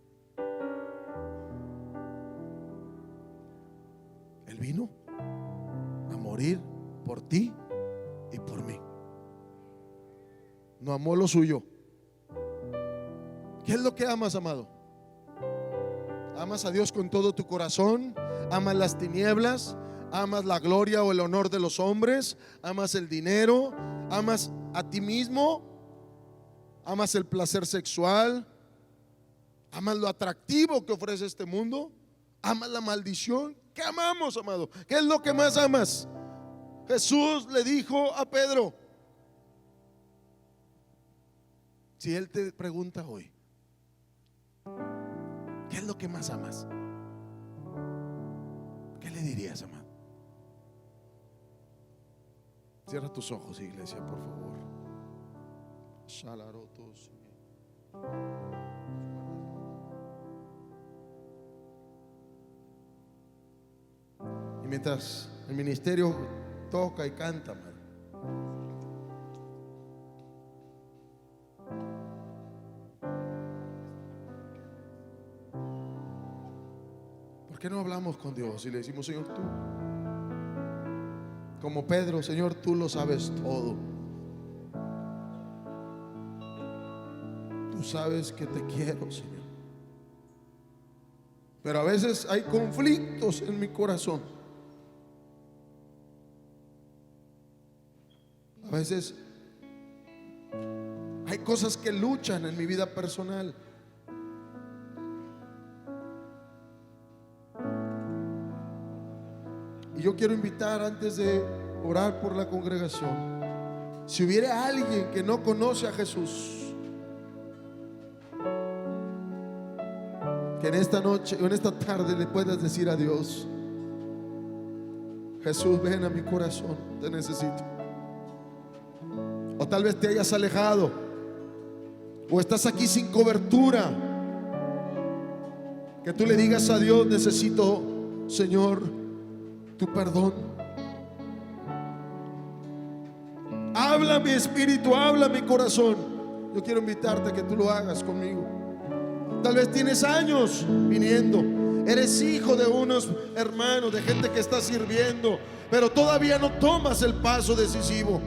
Él vino a morir por ti y por mí. No amó lo suyo. ¿Qué es lo que amas, amado? ¿Amas a Dios con todo tu corazón? ¿Amas las tinieblas? ¿Amas la gloria o el honor de los hombres? ¿Amas el dinero? ¿Amas a ti mismo? ¿Amas el placer sexual? ¿Amas lo atractivo que ofrece este mundo? ¿Amas la maldición? ¿Qué amamos, amado? ¿Qué es lo que más amas? Jesús le dijo a Pedro, si Él te pregunta hoy, ¿qué es lo que más amas? ¿Qué le dirías, amado? Cierra tus ojos, iglesia, por favor. Y mientras el ministerio toca y canta, amado, qué no hablamos con Dios y le decimos: Señor, tú, como Pedro, Señor, tú lo sabes todo. Tú sabes que te quiero, Señor. Pero a veces hay conflictos en mi corazón. A veces hay cosas que luchan en mi vida personal. Y yo quiero invitar, antes de orar por la congregación, si hubiera alguien que no conoce a Jesús, que en esta noche o en esta tarde le puedas decir a Dios: Jesús, ven a mi corazón, te necesito. O tal vez te hayas alejado, o estás aquí sin cobertura, que tú le digas a Dios: necesito, Señor, tu perdón. Habla mi espíritu, habla mi corazón. Yo quiero invitarte a que tú lo hagas conmigo. Tal vez tienes años viniendo, eres hijo de unos hermanos, de gente que está sirviendo, pero todavía no tomas el paso decisivo.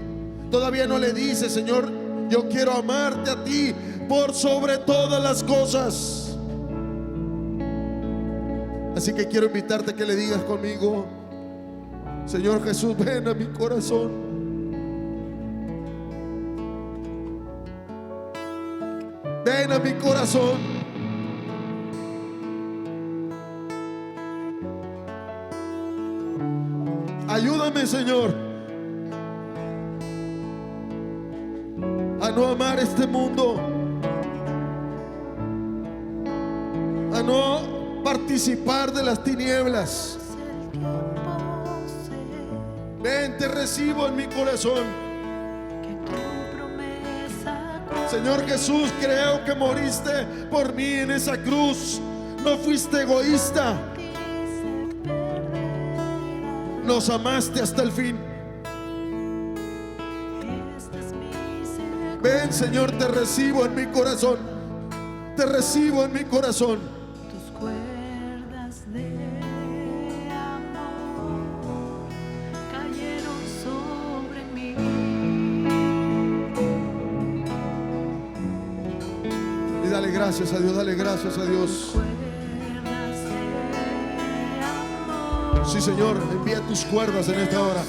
Todavía no le dices: Señor, yo quiero amarte a ti por sobre todas las cosas. Así que quiero invitarte a que le digas conmigo: Señor Jesús, ven a mi corazón. Ven a mi corazón. Ayúdame, Señor, a no amar este mundo, a no participar de las tinieblas. Ven, te recibo en mi corazón. Señor Jesús, creo que moriste por mí en esa cruz. No fuiste egoísta, nos amaste hasta el fin. Ven, Señor, te recibo en mi corazón. Te recibo en mi corazón. Tus cuerdas de amor cayeron sobre mí. Y dale gracias a Dios, dale gracias a Dios. Sí, Señor, envía tus cuerdas en esta hora.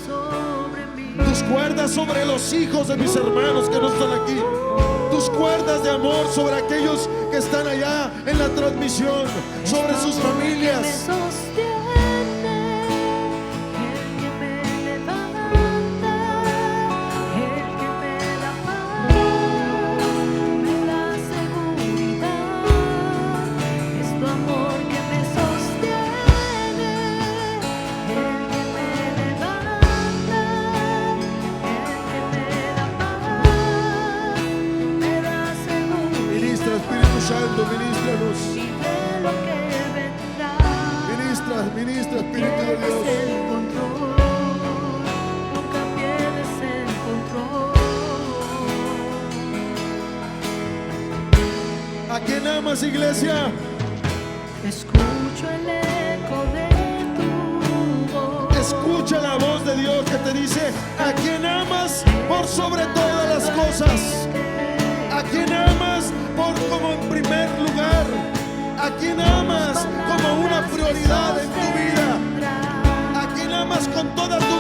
Tus cuerdas sobre los hijos de mis hermanos que no están aquí. Tus cuerdas de amor sobre aquellos que están allá en la transmisión, sobre sus familias. Santo, ministranos. Ministra, Espíritu de Dios. Nunca pierdes el control. ¿A quién amas, iglesia? Escucho el eco de tu voz. Escucha la voz de Dios que te dice: ¿a quién amas por sobre todas las cosas? ¿A quién amas como en primer lugar? ¿A quién amas como una prioridad en tu vida? ¿A quién amas con toda tu